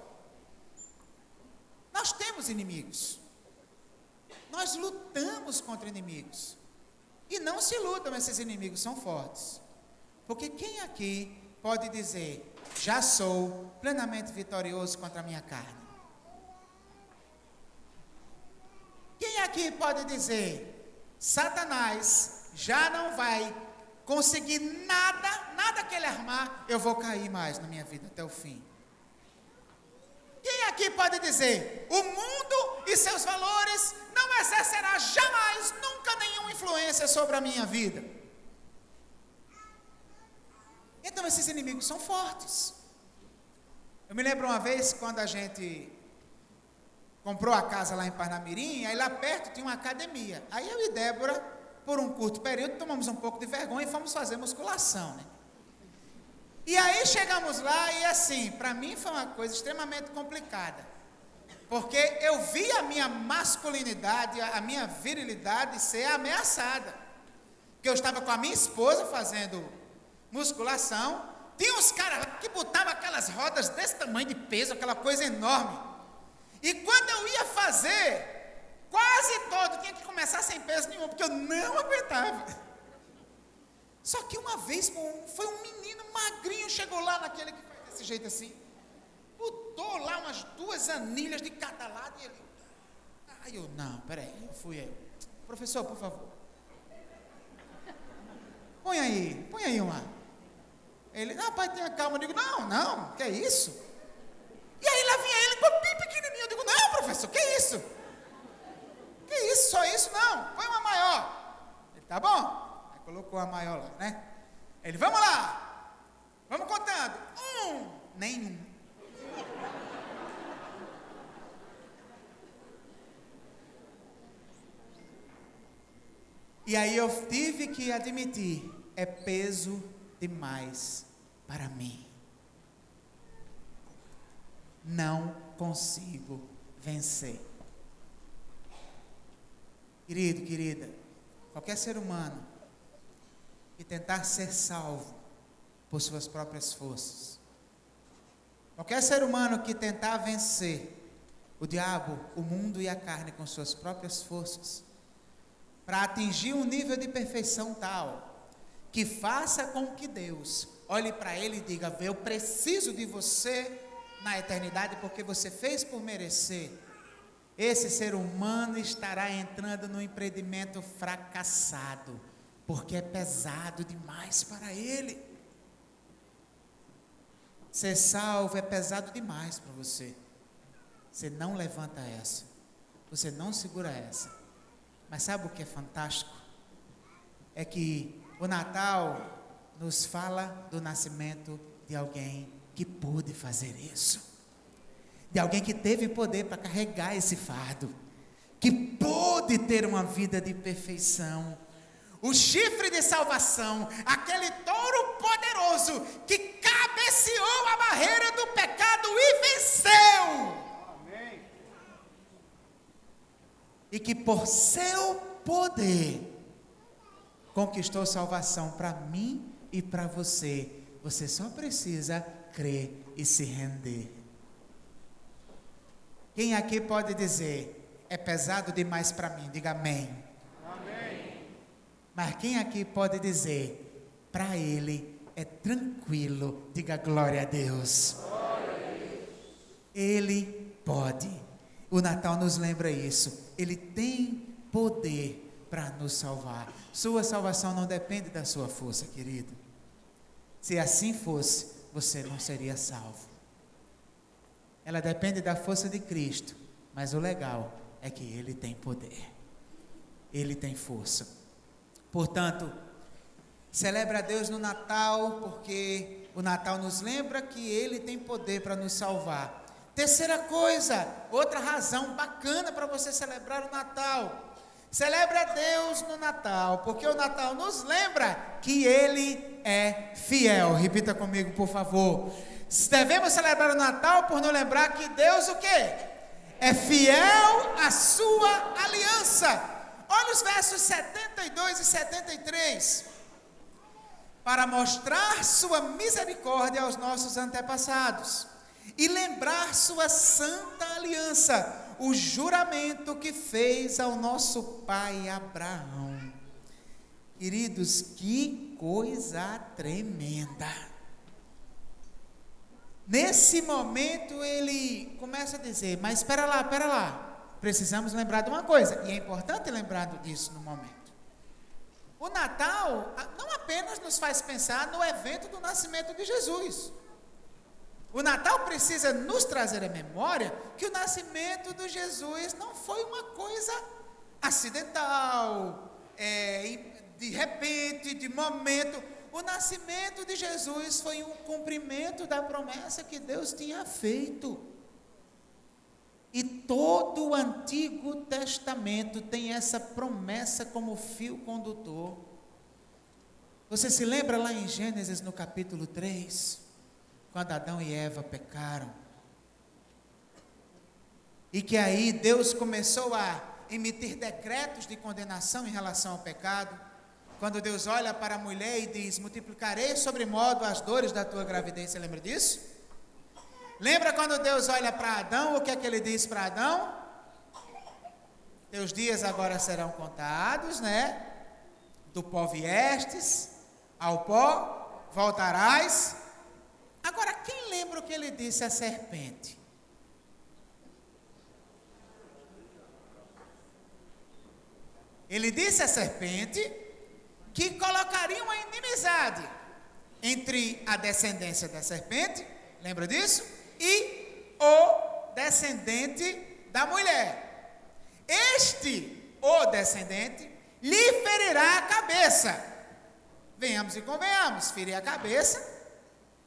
nós temos inimigos. Nós lutamos contra inimigos. E não se iludam, esses inimigos são fortes. Porque quem aqui pode dizer: já sou plenamente vitorioso contra a minha carne? Quem aqui pode dizer: Satanás já não vai conseguir nada que ele armar, eu vou cair mais na minha vida até o fim? Quem aqui pode dizer: o mundo e seus valores não exercerá jamais, nunca, nenhuma influência sobre a minha vida? Então esses inimigos são fortes. Eu me lembro uma vez quando a gente comprou a casa lá em Parnamirim, aí lá perto tinha uma academia. Aí eu e Débora, por um curto período, tomamos um pouco de vergonha e fomos fazer musculação, né? E aí chegamos lá e assim, para mim foi uma coisa extremamente complicada, porque eu vi a minha masculinidade, a minha virilidade ser ameaçada, porque eu estava com a minha esposa fazendo musculação, tinha uns caras que botavam aquelas rodas desse tamanho de peso, aquela coisa enorme, e quando eu ia fazer, quase todo tinha que começar sem peso nenhum, porque eu não aguentava. Só que uma vez foi um menino magrinho, chegou lá naquele que faz desse jeito assim, botou lá umas 2 anilhas de cada lado e ele... Aí eu, não, peraí, fui eu. Professor, por favor. Põe aí uma. Ele, rapaz, tenha calma. Eu digo, não, que é isso? E aí lá vinha ele, bem pequenininho. Eu digo, não, professor, que isso? Que isso, só isso? Não, põe uma maior. Ele, tá bom. Colocou a maior lá, né? Ele, vamos lá, vamos contando. 1, nenhum. E aí eu tive que admitir, é peso demais para mim. Não consigo vencer. Querido, querida, qualquer ser humano e tentar ser salvo por suas próprias forças. Qualquer ser humano que tentar vencer o diabo, o mundo e a carne com suas próprias forças, para atingir um nível de perfeição tal, que faça com que Deus olhe para ele e diga, eu preciso de você na eternidade, porque você fez por merecer. Esse ser humano estará entrando no empreendimento fracassado, porque é pesado demais para ele. Ser salvo é pesado demais para você. Você não levanta essa, você não segura essa. Mas sabe o que é fantástico? É que o Natal nos fala do nascimento de alguém que pôde fazer isso, de alguém que teve poder para carregar esse fardo, que pôde ter uma vida de perfeição. O chifre de salvação, aquele touro poderoso que cabeceou a barreira do pecado e venceu. Amém. E que por seu poder conquistou salvação para mim e para você. Você só precisa crer e se render. Quem aqui pode dizer, é pesado demais para mim? Diga amém. Mas quem aqui pode dizer, para ele é tranquilo? Diga glória a Deus. Glória a Deus. Ele pode. O Natal nos lembra isso. Ele tem poder para nos salvar. Sua salvação não depende da sua força, querido. Se assim fosse, você não seria salvo. Ela depende da força de Cristo. Mas o legal é que ele tem poder. Ele tem força. Portanto, celebra a Deus no Natal, porque o Natal nos lembra que Ele tem poder para nos salvar. Terceira coisa, outra razão bacana para você celebrar o Natal. Celebra a Deus no Natal, porque o Natal nos lembra que Ele é fiel. Repita comigo, por favor. Devemos celebrar o Natal por nos lembrar que Deus o quê? É fiel à sua aliança. Olha os versos 72 e 73. Para mostrar sua misericórdia aos nossos antepassados e lembrar sua santa aliança, o juramento que fez ao nosso pai Abraão. Queridos, que coisa tremenda. Nesse momento ele começa a dizer, mas espera lá. Precisamos lembrar de uma coisa, e é importante lembrar disso no momento. O Natal não apenas nos faz pensar no evento do nascimento de Jesus. O Natal precisa nos trazer à memória que o nascimento de Jesus não foi uma coisa acidental, de repente, de momento. O nascimento de Jesus foi um cumprimento da promessa que Deus tinha feito. E todo o Antigo Testamento tem essa promessa como fio condutor. Você se lembra lá em Gênesis, no capítulo 3, quando Adão e Eva pecaram? E que aí Deus começou a emitir decretos de condenação em relação ao pecado. Quando Deus olha para a mulher e diz: multiplicarei sobremodo as dores da tua gravidez. Você lembra disso? Lembra quando Deus olha para Adão, o que é que ele diz para Adão? Teus dias agora serão contados, né? Do pó viestes, ao pó voltarás. Agora, quem lembra o que ele disse à serpente? Ele disse à serpente que colocaria uma inimizade entre a descendência da serpente, lembra disso? E o descendente da mulher. O descendente, lhe ferirá a cabeça. Venhamos e convenhamos, ferir a cabeça,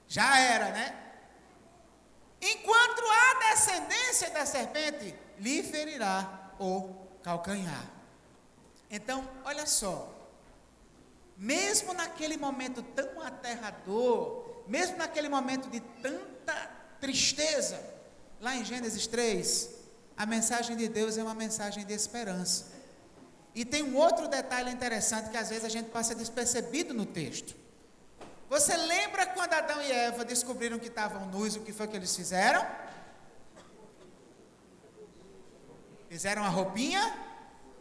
já era, né? Enquanto a descendência da serpente lhe ferirá o calcanhar. Então, olha só, mesmo naquele momento tão aterrador, mesmo naquele momento de tanta tristeza, lá em Gênesis 3, a mensagem de Deus é uma mensagem de esperança. E tem um outro detalhe interessante que às vezes a gente passa despercebido no texto. Você lembra quando Adão e Eva descobriram que estavam nus, o que foi que eles fizeram? Fizeram a roupinha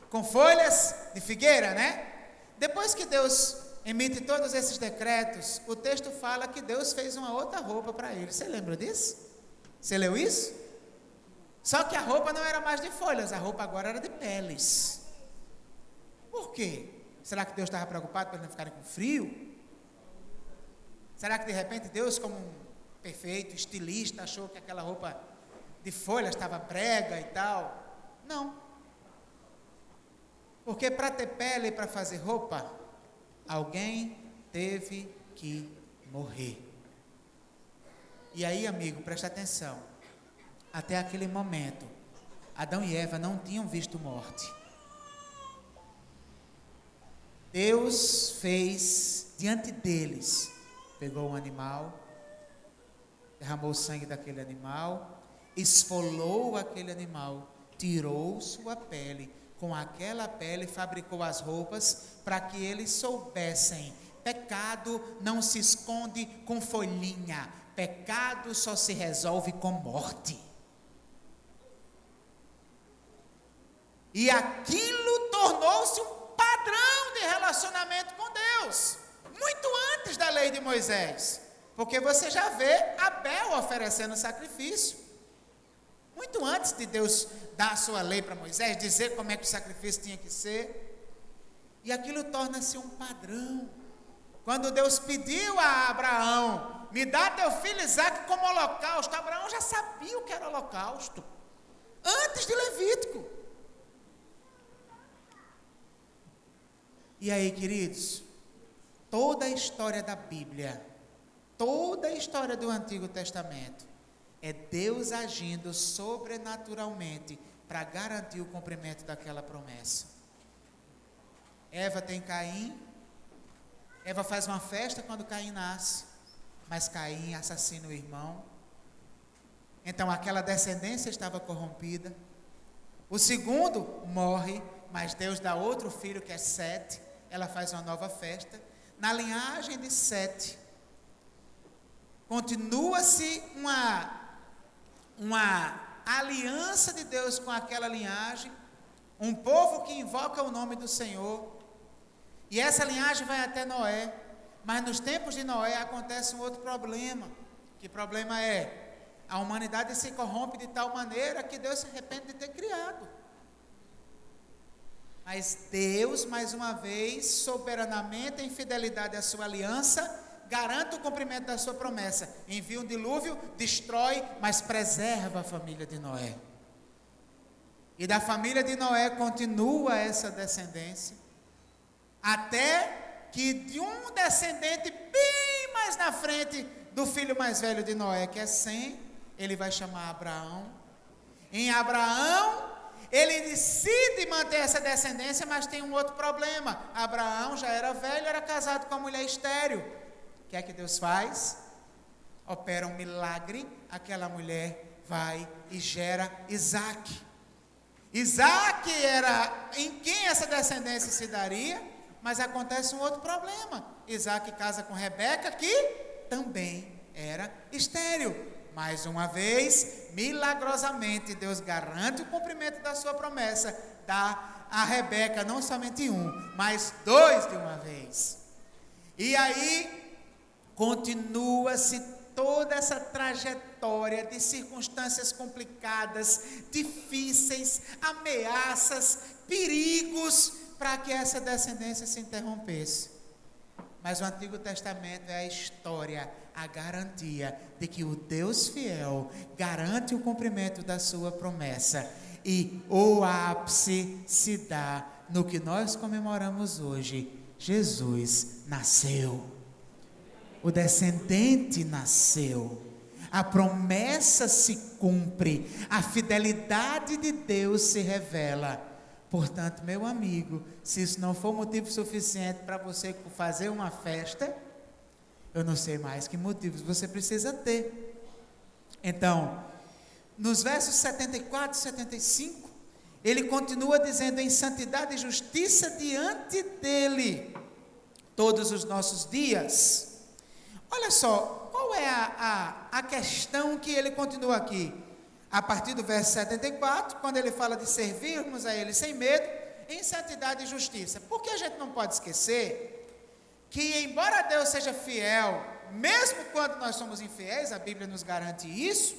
com folhas de figueira, né? Depois que Deus emite todos esses decretos, o texto fala que Deus fez uma outra roupa para eles. Você lembra disso? Você leu isso? Só que a roupa não era mais de folhas, a roupa agora era de peles. Por quê? Será que Deus estava preocupado para eles não ficarem com frio? Será que de repente Deus, como um perfeito estilista, achou que aquela roupa de folhas estava brega e tal? Não. Porque para ter pele e para fazer roupa, alguém teve que morrer. E aí, amigo, presta atenção. Até aquele momento, Adão e Eva não tinham visto morte. Deus fez diante deles, pegou um animal, derramou o sangue daquele animal, esfolou aquele animal, tirou sua pele, com aquela pele fabricou as roupas para que eles soubessem: pecado não se esconde com folhinha, pecado só se resolve com morte. E aquilo tornou-se um padrão de relacionamento com Deus, muito antes da lei de Moisés, porque você já vê Abel oferecendo sacrifício, muito antes de Deus dar a sua lei para Moisés, dizer como é que o sacrifício tinha que ser, e aquilo torna-se um padrão. Quando Deus pediu a Abraão: me dá teu filho Isaque como holocausto, Abraão já sabia o que era holocausto, antes de Levítico. E aí, queridos, toda a história da Bíblia, toda a história do Antigo Testamento, é Deus agindo sobrenaturalmente para garantir o cumprimento daquela promessa. Eva tem Caim, Eva faz uma festa quando Caim nasce, mas Caim assassina o irmão. Então aquela descendência estava corrompida. O segundo morre, mas Deus dá outro filho que é Sete. Ela faz uma nova festa. Na linhagem de Sete, continua-se uma aliança de Deus com aquela linhagem, um povo que invoca o nome do Senhor, e essa linhagem vai até Noé. Mas nos tempos de Noé acontece um outro problema. Que problema é? A humanidade se corrompe de tal maneira que Deus se arrepende de ter criado. Mas Deus, mais uma vez, soberanamente, em fidelidade à sua aliança, garante o cumprimento da sua promessa. Envia um dilúvio, destrói, mas preserva a família de Noé. E da família de Noé continua essa descendência, até que de um descendente bem mais na frente do filho mais velho de Noé, que é Sem, ele vai chamar Abraão. Em Abraão, ele decide manter essa descendência, mas tem um outro problema. Abraão já era velho, era casado com uma mulher estéril. O que é que Deus faz? Opera um milagre, aquela mulher vai e gera Isaac. Isaac era em quem essa descendência se daria, mas acontece um outro problema. Isaac casa com Rebeca, que também era estéril. Mais uma vez, milagrosamente, Deus garante o cumprimento da sua promessa, dá a Rebeca não somente um, mas 2 de uma vez. E aí, continua-se toda essa trajetória de circunstâncias complicadas, difíceis, ameaças, perigos, para que essa descendência se interrompesse. Mas o Antigo Testamento é a história, a garantia de que o Deus fiel garante o cumprimento da sua promessa. E o ápice se dá no que nós comemoramos hoje. Jesus nasceu. O descendente nasceu. A promessa se cumpre. A fidelidade de Deus se revela. Portanto, meu amigo, se isso não for motivo suficiente para você fazer uma festa, eu não sei mais que motivos você precisa ter. Então, nos versos 74 e 75, ele continua dizendo: em santidade e justiça diante dele, todos os nossos dias. Olha só, qual é a questão que ele continua aqui? A partir do verso 74, quando ele fala de servirmos a ele sem medo, em santidade e justiça. Porque a gente não pode esquecer que, embora Deus seja fiel, mesmo quando nós somos infiéis, a Bíblia nos garante isso,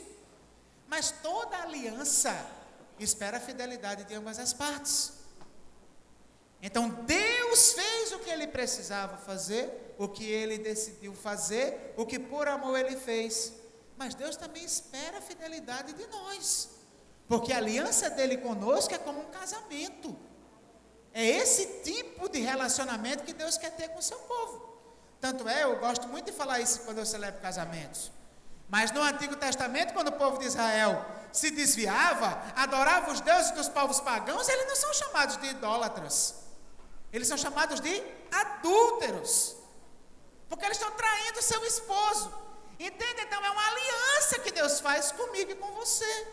mas toda aliança espera a fidelidade de ambas as partes. Então Deus fez o que ele precisava fazer, o que ele decidiu fazer, o que por amor ele fez. Mas Deus também espera a fidelidade de nós, porque a aliança dele conosco é como um casamento. É esse tipo de relacionamento que Deus quer ter com o seu povo. Tanto é, eu gosto muito de falar isso quando eu celebro casamentos. Mas no Antigo Testamento, quando o povo de Israel se desviava, adorava os deuses dos povos pagãos, eles não são chamados de idólatras. Eles são chamados de adúlteros, porque eles estão traindo seu esposo. Entende? Então é uma aliança que Deus faz comigo e com você.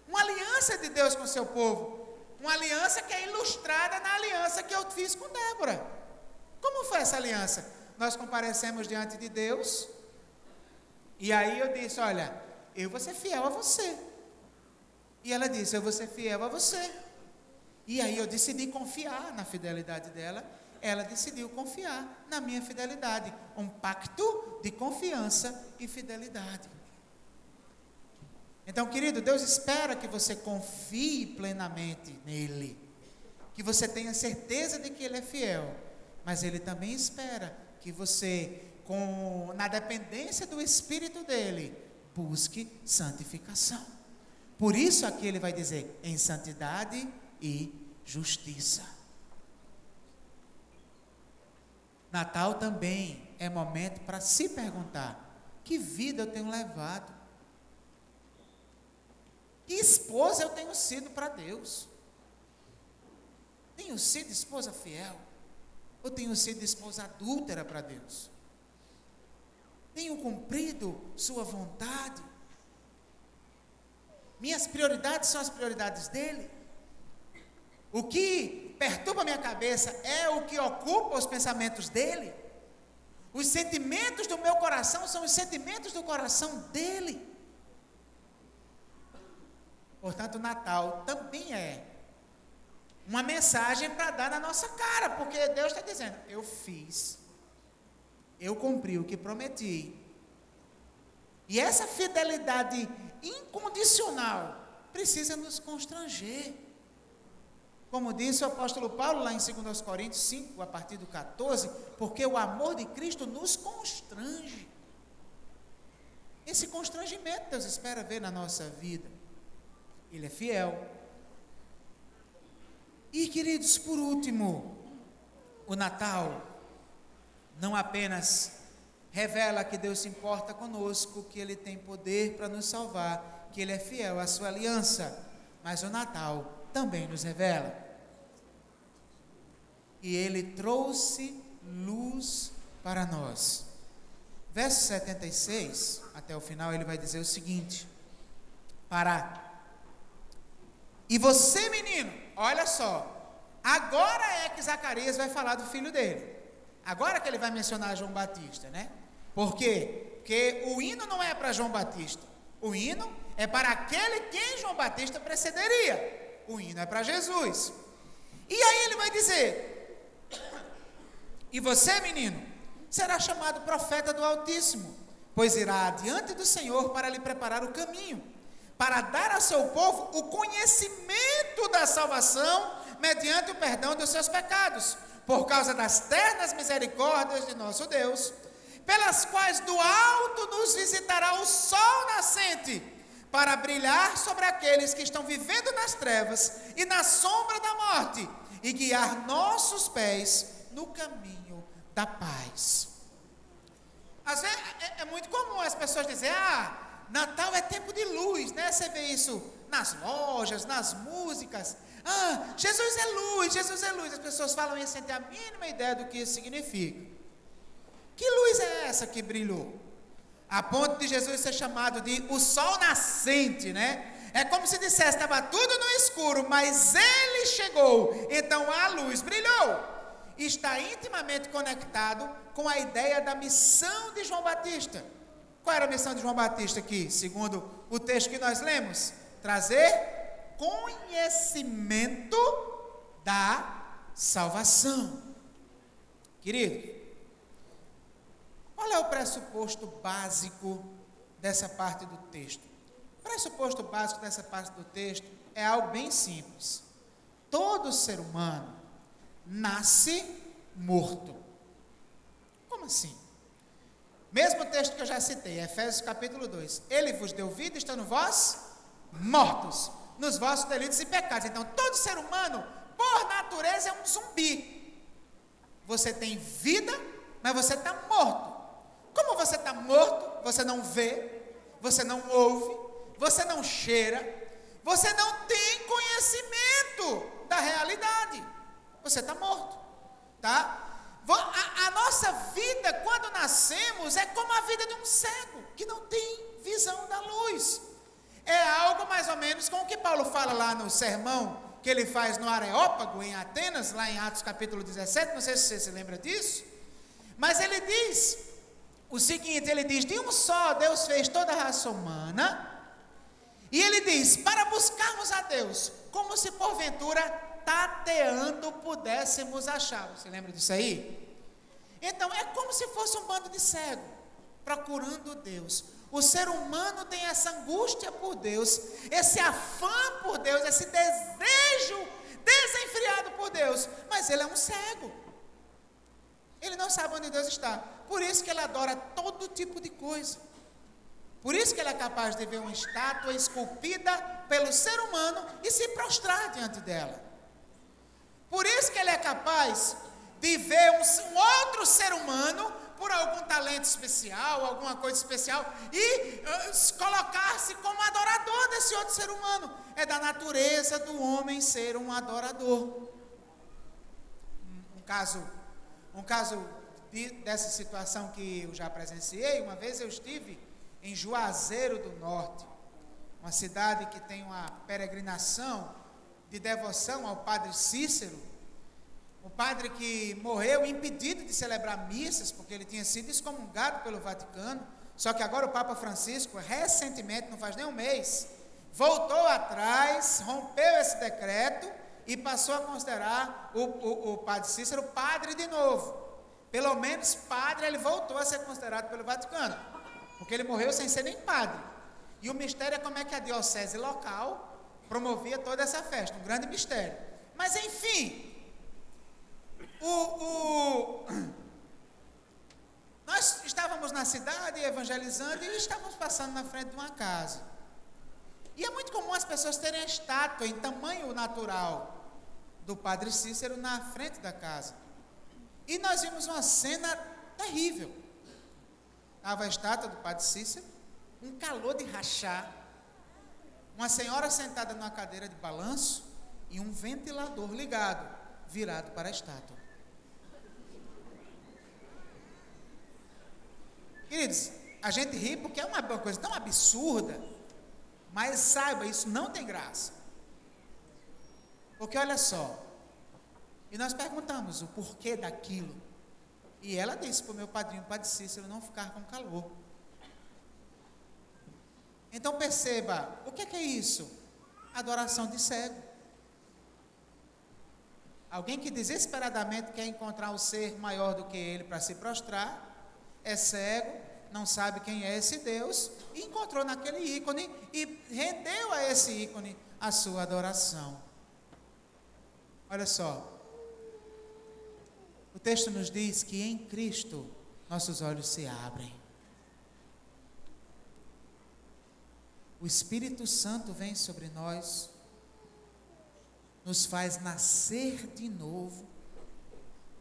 Uma aliança de Deus com o seu povo. Uma aliança que é ilustrada na aliança que eu fiz com Débora. Como foi essa aliança? Nós comparecemos diante de Deus, e aí eu disse: olha, eu vou ser fiel a você. E ela disse: eu vou ser fiel a você. E aí eu decidi confiar na fidelidade dela, ela decidiu confiar na minha fidelidade. Um pacto de confiança e fidelidade. Então, querido, Deus espera que você confie plenamente nele, que você tenha certeza de que ele é fiel, mas ele também espera que você, na dependência do Espírito dele, busque santificação. Por isso aqui ele vai dizer: em santidade e justiça. Natal também é momento para se perguntar: que vida eu tenho levado? Que esposa eu tenho sido para Deus? Tenho sido esposa fiel? Ou tenho sido esposa adúltera para Deus? Tenho cumprido sua vontade? Minhas prioridades são as prioridades dele? O que perturba minha cabeça é o que ocupa os pensamentos dele? Os sentimentos do meu coração são os sentimentos do coração dele? Portanto, o Natal também é uma mensagem para dar na nossa cara, porque Deus está dizendo: eu fiz, eu cumpri o que prometi. E essa fidelidade incondicional precisa nos constranger. Como disse o apóstolo Paulo lá em 2 Coríntios 5, a partir do 14, porque o amor de Cristo nos constrange. Esse constrangimento Deus espera ver na nossa vida. Ele é fiel. E, queridos, por último, o Natal não apenas revela que Deus se importa conosco, que Ele tem poder para nos salvar, que Ele é fiel à sua aliança. mas o Natal também nos revela. E ele trouxe luz para nós. Verso 76, até o final, ele vai dizer o seguinte: E você, menino, olha só, agora é que Zacarias vai falar do filho dele. Agora que ele vai mencionar João Batista, né? Por quê? Porque o hino não é para João Batista. O hino é para aquele quem João Batista precederia. O hino é para Jesus. E aí ele vai dizer: E você, menino, será chamado profeta do Altíssimo, pois irá adiante do Senhor para lhe preparar o caminho, para dar ao seu povo o conhecimento da salvação, mediante o perdão dos seus pecados, por causa das ternas misericórdias de nosso Deus, pelas quais do alto nos visitará o sol nascente, para brilhar sobre aqueles que estão vivendo nas trevas e na sombra da morte, e guiar nossos pés no caminho da paz. Às vezes é muito comum as pessoas dizerem: Natal é tempo de luz, né? Você vê isso nas lojas, nas músicas. Jesus é luz, Jesus é luz. As pessoas falam isso sem ter a mínima ideia do que isso significa. Que luz é essa que brilhou? A ponto de Jesus ser chamado de o sol nascente, né? É como se dissesse, estava tudo no escuro, mas ele chegou, então a luz brilhou. Está intimamente conectado com a ideia da missão de João Batista. Qual era a missão de João Batista aqui, segundo o texto que nós lemos? Trazer conhecimento da salvação. Querido, qual é o pressuposto básico dessa parte do texto? O pressuposto básico dessa parte do texto é algo bem simples. Todo ser humano nasce morto. Como assim? Mesmo texto que eu já citei, Efésios capítulo 2. Ele vos deu vida, estando vós mortos nos vossos delitos e pecados. Então, todo ser humano, por natureza, é um zumbi. Você tem vida, mas você está morto. Como você está morto, você não vê, você não ouve, você não cheira, você não tem conhecimento da realidade. Você está morto, tá? A nossa vida, quando nascemos, é como a vida de um cego, que não tem visão da luz. É algo mais ou menos com o que Paulo fala lá no sermão que ele faz no Areópago, em Atenas, lá em Atos capítulo 17, não sei se você se lembra disso, mas ele diz o seguinte, ele diz: de um só Deus fez toda a raça humana, e ele diz, para buscarmos a Deus, como se porventura tateando pudéssemos achar. Você lembra disso aí? Então é como se fosse um bando de cego procurando Deus. O ser humano tem essa angústia por Deus, esse afã por Deus, esse desejo desenfreado por Deus, mas ele é um cego. Ele não sabe onde Deus está. Por isso que ele adora todo tipo de coisa. Por isso que ele é capaz de ver uma estátua esculpida pelo ser humano e se prostrar diante dela. Por isso que ele é capaz de ver um outro ser humano por algum talento especial, alguma coisa especial, e colocar-se como adorador desse outro ser humano. É da natureza do homem ser um adorador. Um caso dessa situação que eu já presenciei, uma vez eu estive em Juazeiro do Norte, uma cidade que tem uma peregrinação de devoção ao Padre Cícero, o padre que morreu impedido de celebrar missas, porque ele tinha sido excomungado pelo Vaticano, só que agora o Papa Francisco, recentemente, não faz nem um mês, voltou atrás, rompeu esse decreto e passou a considerar o Padre Cícero padre de novo. Pelo menos padre, ele voltou a ser considerado pelo Vaticano, porque ele morreu sem ser nem padre. E o mistério é como é que a diocese local promovia toda essa festa, um grande mistério. Mas enfim, nós estávamos na cidade evangelizando e estávamos passando na frente de uma casa. E é muito comum as pessoas terem a estátua em tamanho natural do Padre Cícero na frente da casa. E nós vimos uma cena terrível. Estava a estátua do Padre Cícero, um calor de rachar. uma senhora sentada numa cadeira de balanço e um ventilador ligado, virado para a estátua. Queridos, a gente ri porque é uma coisa tão absurda, mas saiba, isso não tem graça. Porque olha só, e nós perguntamos o porquê daquilo, e ela disse para o meu padrinho, Padre Cícero, não ficar com calor. Então perceba, o que é isso? Adoração de cego. Alguém que desesperadamente quer encontrar um ser maior do que ele para se prostrar, é cego, não sabe quem é esse Deus, e encontrou naquele ícone e rendeu a esse ícone a sua adoração. Olha só, o texto nos diz que em Cristo nossos olhos se abrem. O Espírito Santo vem sobre nós, nos faz nascer de novo.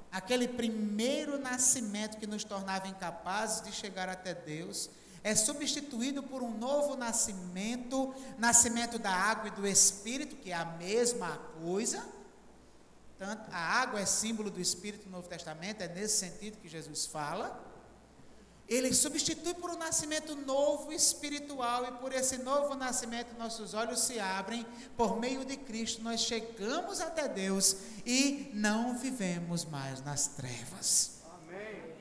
Aquele primeiro nascimento que nos tornava incapazes de chegar até Deus, é substituído por um novo nascimento, nascimento da água e do Espírito, que é a mesma coisa. Tanto a água é símbolo do Espírito no Novo Testamento, é nesse sentido que Jesus fala. Ele substitui por um nascimento novo espiritual, e por esse novo nascimento nossos olhos se abrem, por meio de Cristo nós chegamos até Deus e não vivemos mais nas trevas. Amém.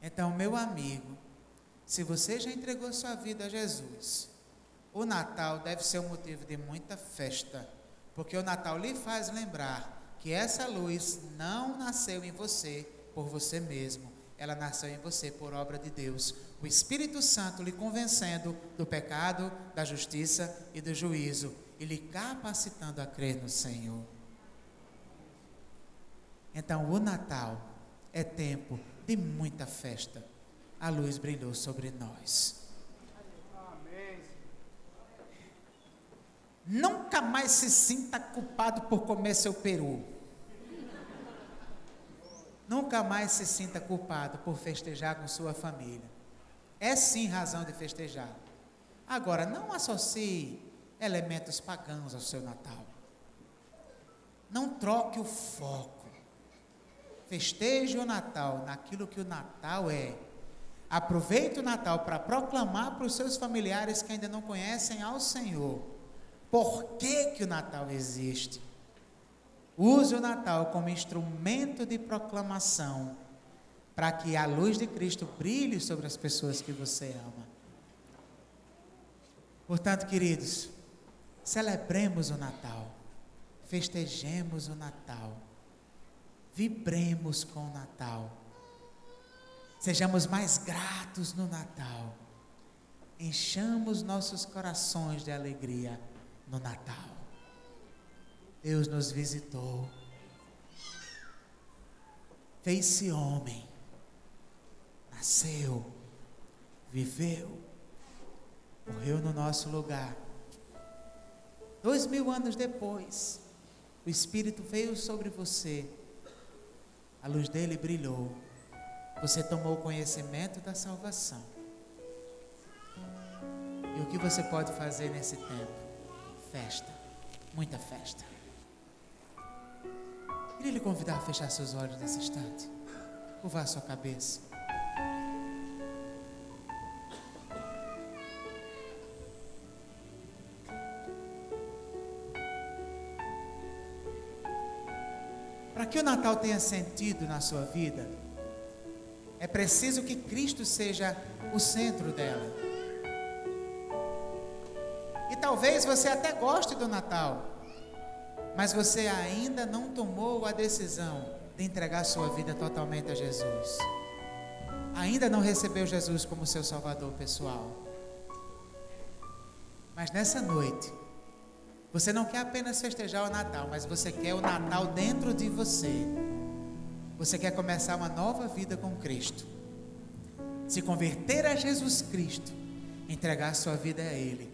Então, meu amigo, se você já entregou sua vida a Jesus, o Natal deve ser um motivo de muita festa, porque o Natal lhe faz lembrar que essa luz não nasceu em você por você mesmo, ela nasceu em você por obra de Deus, o Espírito Santo lhe convencendo do pecado, da justiça e do juízo, e lhe capacitando a crer no Senhor. Então o Natal é tempo de muita festa. A luz brilhou sobre nós. Amém. Nunca mais se sinta culpado por comer seu peru. Nunca mais se sinta culpado por festejar com sua família. É sim razão de festejar. Agora, não associe elementos pagãos ao seu Natal. Não troque o foco. Festeje o Natal naquilo que o Natal é. Aproveite o Natal para proclamar para os seus familiares que ainda não conhecem ao Senhor por que o Natal existe. Use o Natal como instrumento de proclamação, para que a luz de Cristo brilhe sobre as pessoas que você ama. Portanto, queridos, celebremos o Natal, festejemos o Natal, vibremos com o Natal, sejamos mais gratos no Natal, enchamos nossos corações de alegria no Natal. Deus nos visitou, fez-se homem, nasceu, viveu, morreu no nosso lugar. 2000 anos depois, o Espírito veio sobre você, a luz dele brilhou, você tomou conhecimento da salvação. E o que você pode fazer nesse tempo? Festa, muita festa. Queria lhe convidar a fechar seus olhos nesse instante, curvar sua cabeça. Para que o Natal tenha sentido na sua vida, é preciso que Cristo seja o centro dela. E talvez você até goste do Natal, mas você ainda não tomou a decisão de entregar sua vida totalmente a Jesus. Ainda não recebeu Jesus como seu Salvador pessoal. Mas nessa noite, você não quer apenas festejar o Natal, mas você quer o Natal dentro de você. Você quer começar uma nova vida com Cristo. Se converter a Jesus Cristo, entregar sua vida a Ele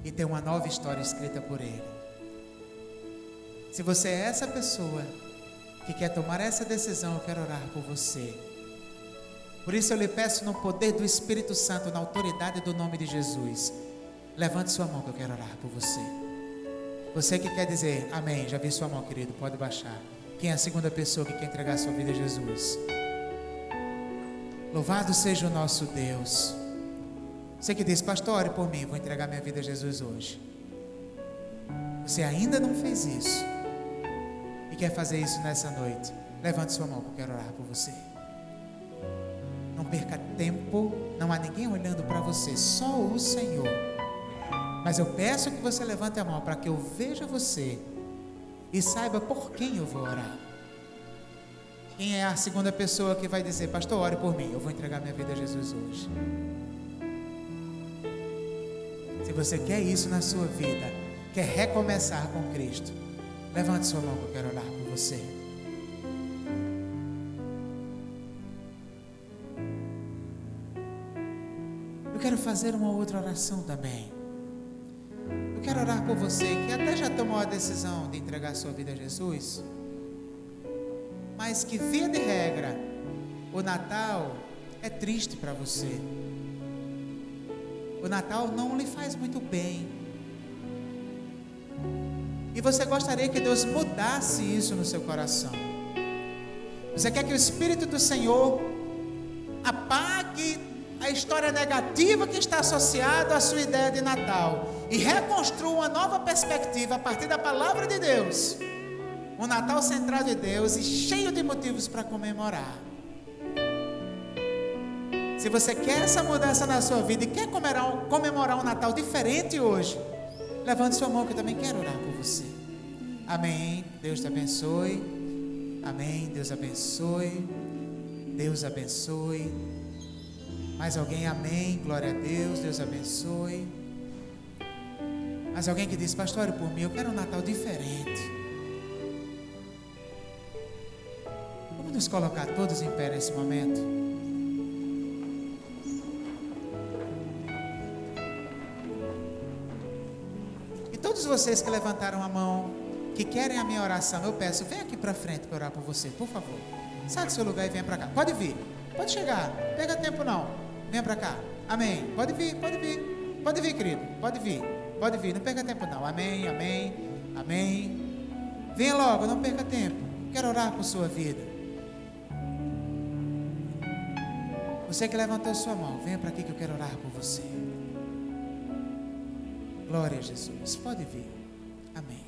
e ter uma nova história escrita por Ele. Se você é essa pessoa que quer tomar essa decisão, eu quero orar por você. Por isso eu lhe peço, no poder do Espírito Santo, na autoridade do nome de Jesus, Levante sua mão que eu quero orar por você. Você que quer dizer amém, já vi sua mão, querido, pode baixar. Quem é a segunda pessoa que quer entregar sua vida a Jesus? Louvado seja o nosso Deus. Você que diz, pastor, ore por mim, vou entregar minha vida a Jesus hoje. Você ainda não fez isso e quer fazer isso nessa noite? Levante sua mão que eu quero orar por você. Não perca tempo, não há ninguém olhando para você, só o Senhor. Mas eu peço que você levante a mão para que eu veja você e saiba por quem eu vou orar. Quem é a segunda pessoa que vai dizer, pastor, ore por mim, eu vou entregar minha vida a Jesus hoje? Se você quer isso na sua vida, quer recomeçar com Cristo, levante sua mão que eu quero orar por você. Eu quero fazer uma outra oração também. Eu quero orar por você que até já tomou a decisão de entregar sua vida a Jesus, mas que, via de regra, o Natal é triste para você. O Natal não lhe faz muito bem. E você gostaria que Deus mudasse isso no seu coração. Você quer que o Espírito do Senhor apague a história negativa que está associada à sua ideia de Natal e reconstrua uma nova perspectiva a partir da palavra de Deus. Um Natal centrado em Deus e cheio de motivos para comemorar. Se você quer essa mudança na sua vida e quer comemorar um Natal diferente hoje, levante sua mão que eu também quero orar por você. Amém. Deus te abençoe. Amém. Deus abençoe. Deus abençoe. Mais alguém? Amém. Glória a Deus. Deus abençoe. Mais alguém que diz, pastor, ore por mim, eu quero um Natal diferente. Vamos nos colocar todos em pé nesse momento. Todos vocês que levantaram a mão, que querem a minha oração, eu peço, vem aqui para frente para orar por você, por favor. Sai do seu lugar e venha para cá. Pode vir, pode chegar, não pega tempo não. Venha para cá. Amém. Pode vir, pode vir. Pode vir, querido. Pode vir, não perca tempo não. Amém, amém, amém. Venha logo, não perca tempo. Quero orar por sua vida. Você que levantou sua mão, venha para aqui que eu quero orar por você. Glória a Jesus. Pode vir. Amém.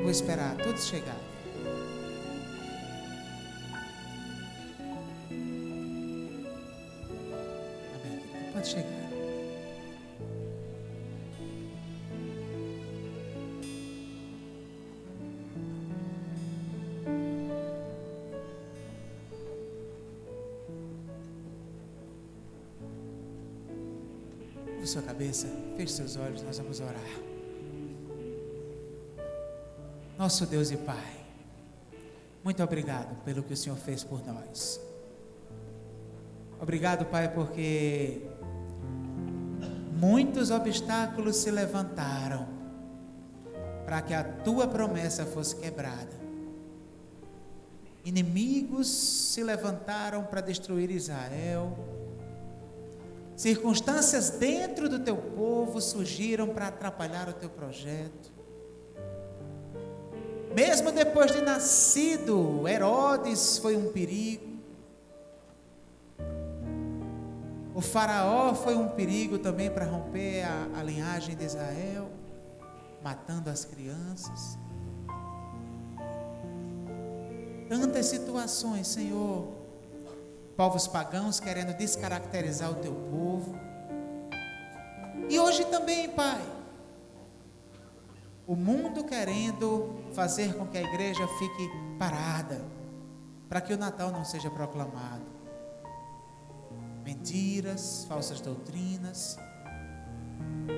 Vou esperar todos chegarem. Amém. Pode chegar. Sua cabeça, feche seus olhos, nós vamos orar. Nosso Deus e Pai, muito obrigado pelo que o Senhor fez por nós. Obrigado, Pai, porque muitos obstáculos se levantaram para que a Tua promessa fosse quebrada. Inimigos se levantaram para destruir Israel. Circunstâncias dentro do teu povo surgiram para atrapalhar o teu projeto. Mesmo depois de nascido, Herodes foi um perigo. O faraó foi um perigo também para romper a linhagem de Israel, matando as crianças. Tantas situações, Senhor. Povos pagãos querendo descaracterizar o teu povo. E hoje também, Pai, o mundo querendo fazer com que a igreja fique parada, para que o Natal não seja proclamado. Mentiras, falsas doutrinas.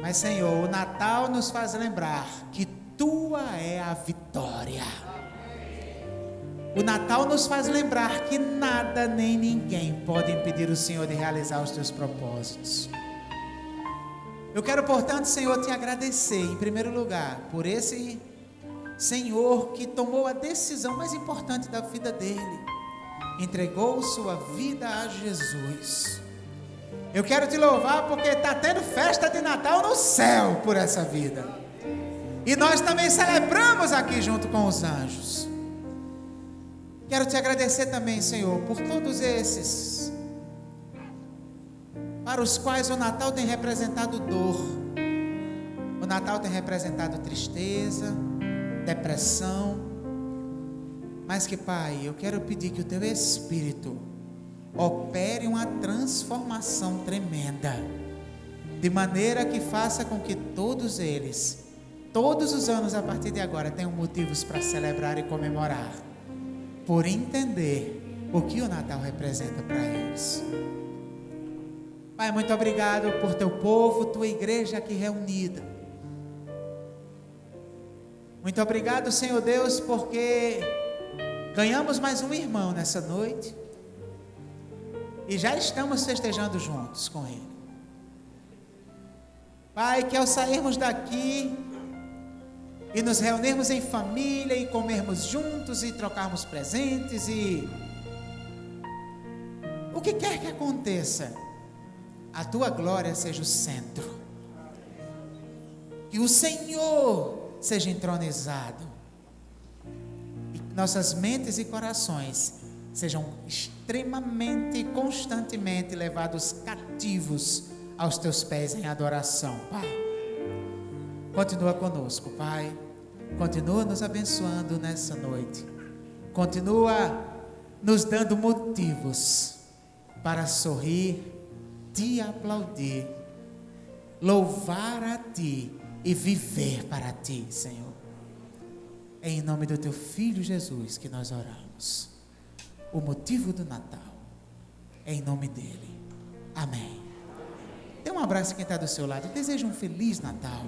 Mas, Senhor, o Natal nos faz lembrar que Tua é a vitória. O Natal nos faz lembrar que nada nem ninguém pode impedir o Senhor de realizar os teus propósitos. Eu quero, portanto, Senhor, te agradecer, em primeiro lugar, por esse Senhor que tomou a decisão mais importante da vida dele, entregou sua vida a Jesus. Eu quero te louvar porque está tendo festa de Natal no céu por essa vida. E nós também celebramos aqui junto com os anjos. Quero te agradecer também, Senhor, por todos esses para os quais o Natal tem representado dor. O Natal tem representado tristeza, depressão. Mas que, Pai, eu quero pedir que o Teu Espírito opere uma transformação tremenda, de maneira que faça com que todos eles, todos os anos a partir de agora, tenham motivos para celebrar e comemorar, por entender o que o Natal representa para eles. Pai, muito obrigado por Teu povo, Tua igreja aqui reunida. Muito obrigado, Senhor Deus, porque ganhamos mais um irmão nessa noite e já estamos festejando juntos com ele. Pai, que ao sairmos daqui e nos reunirmos em família e comermos juntos e trocarmos presentes e o que quer que aconteça, a Tua glória seja o centro, que o Senhor seja entronizado e nossas mentes e corações sejam extremamente e constantemente levados cativos aos Teus pés em adoração. Pai, continua conosco, Pai, continua nos abençoando nessa noite, continua nos dando motivos para sorrir, Te aplaudir, louvar a Ti e viver para Ti, Senhor. É em nome do Teu Filho Jesus que nós oramos. O motivo do Natal é em nome dEle. Amém. Dê um abraço a quem está do seu lado. Desejo um Feliz Natal.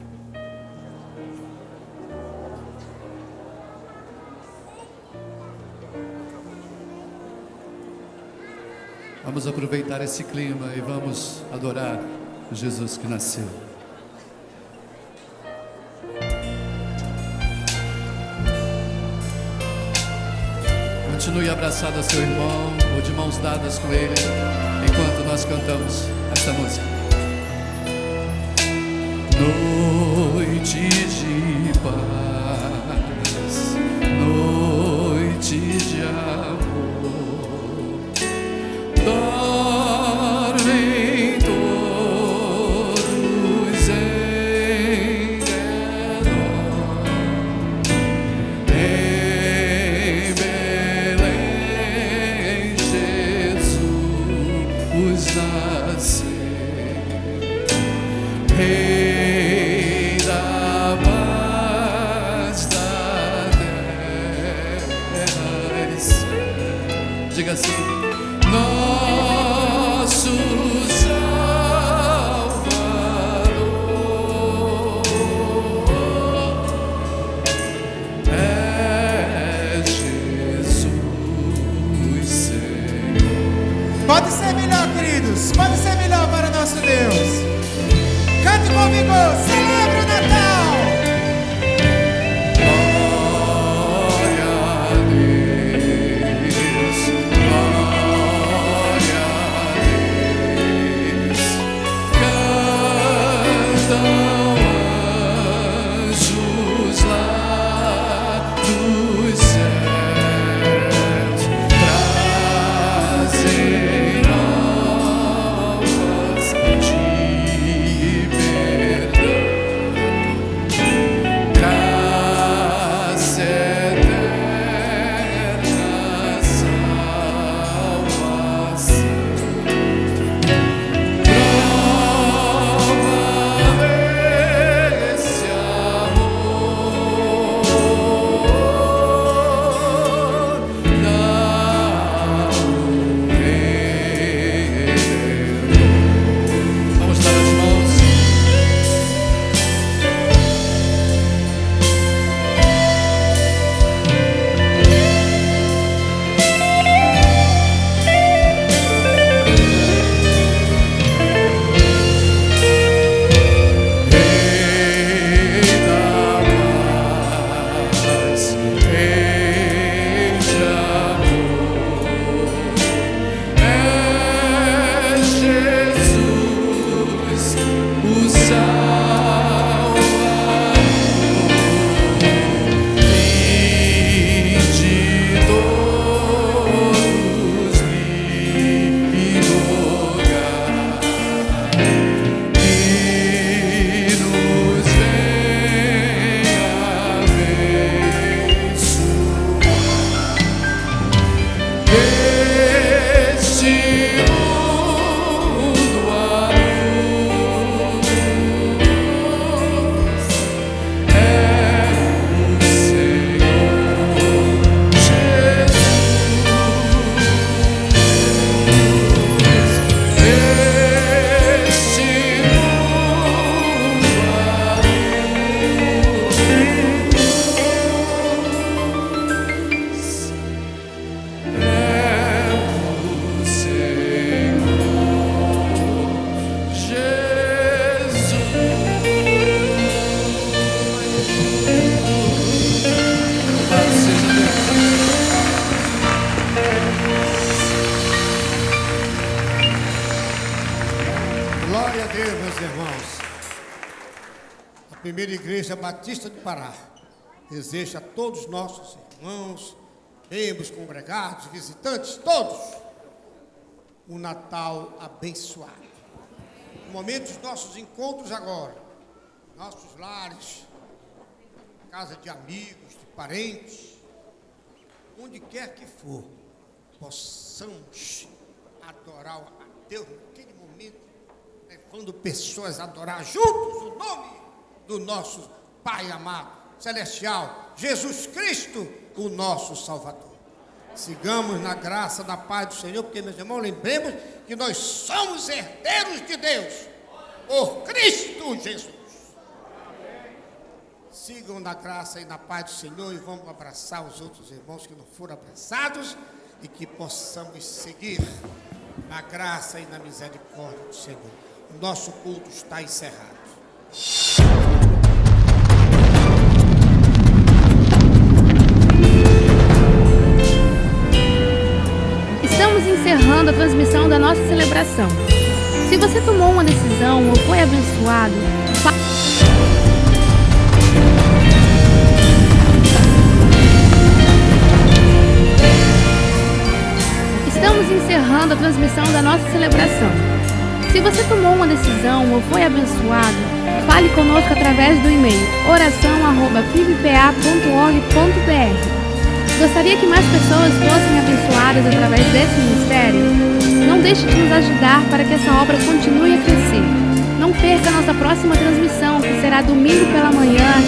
Vamos aproveitar esse clima e vamos adorar o Jesus que nasceu. Continue abraçado a seu irmão ou de mãos dadas com ele enquanto nós cantamos esta música. Noite de paz, noite de amor, dormem todos em redor. Em Belém Jesus nasceu, Rei da paz da terra e céu. Diga assim: nosso Salvador é Jesus Senhor. Pode ser melhor, queridos, pode ser melhor para o nosso Deus. Cante com vigor, celebre o Natal. Glória a Deus, glória Glória a Deus, meus irmãos. A primeira igreja batista do Pará deseja a todos os nossos irmãos, membros, congregados, visitantes, todos, um Natal abençoado. No momento dos nossos encontros agora, nossos lares, casa de amigos, de parentes, onde quer que for, possamos adorar a Deus naquele momento, levando pessoas a adorar juntos o nome do nosso Pai amado, celestial, Jesus Cristo, o nosso Salvador. Sigamos na graça, na paz do Senhor, porque, meus irmãos, lembremos que nós somos herdeiros de Deus, por Cristo Jesus. Sigam na graça e na paz do Senhor e vamos abraçar os outros irmãos que não foram abraçados e que possamos seguir na graça e na misericórdia do Senhor. O nosso culto está encerrado. Estamos encerrando a transmissão da nossa celebração. Se você tomou uma decisão ou foi abençoado, Estamos encerrando a transmissão da nossa celebração. Se você tomou uma decisão ou foi abençoado, fale conosco através do e-mail oração@fibpa.org.br. Gostaria que mais pessoas fossem abençoadas através desse ministério? Não deixe de nos ajudar para que essa obra continue a crescer. Não perca a nossa próxima transmissão, que será domingo pela manhã,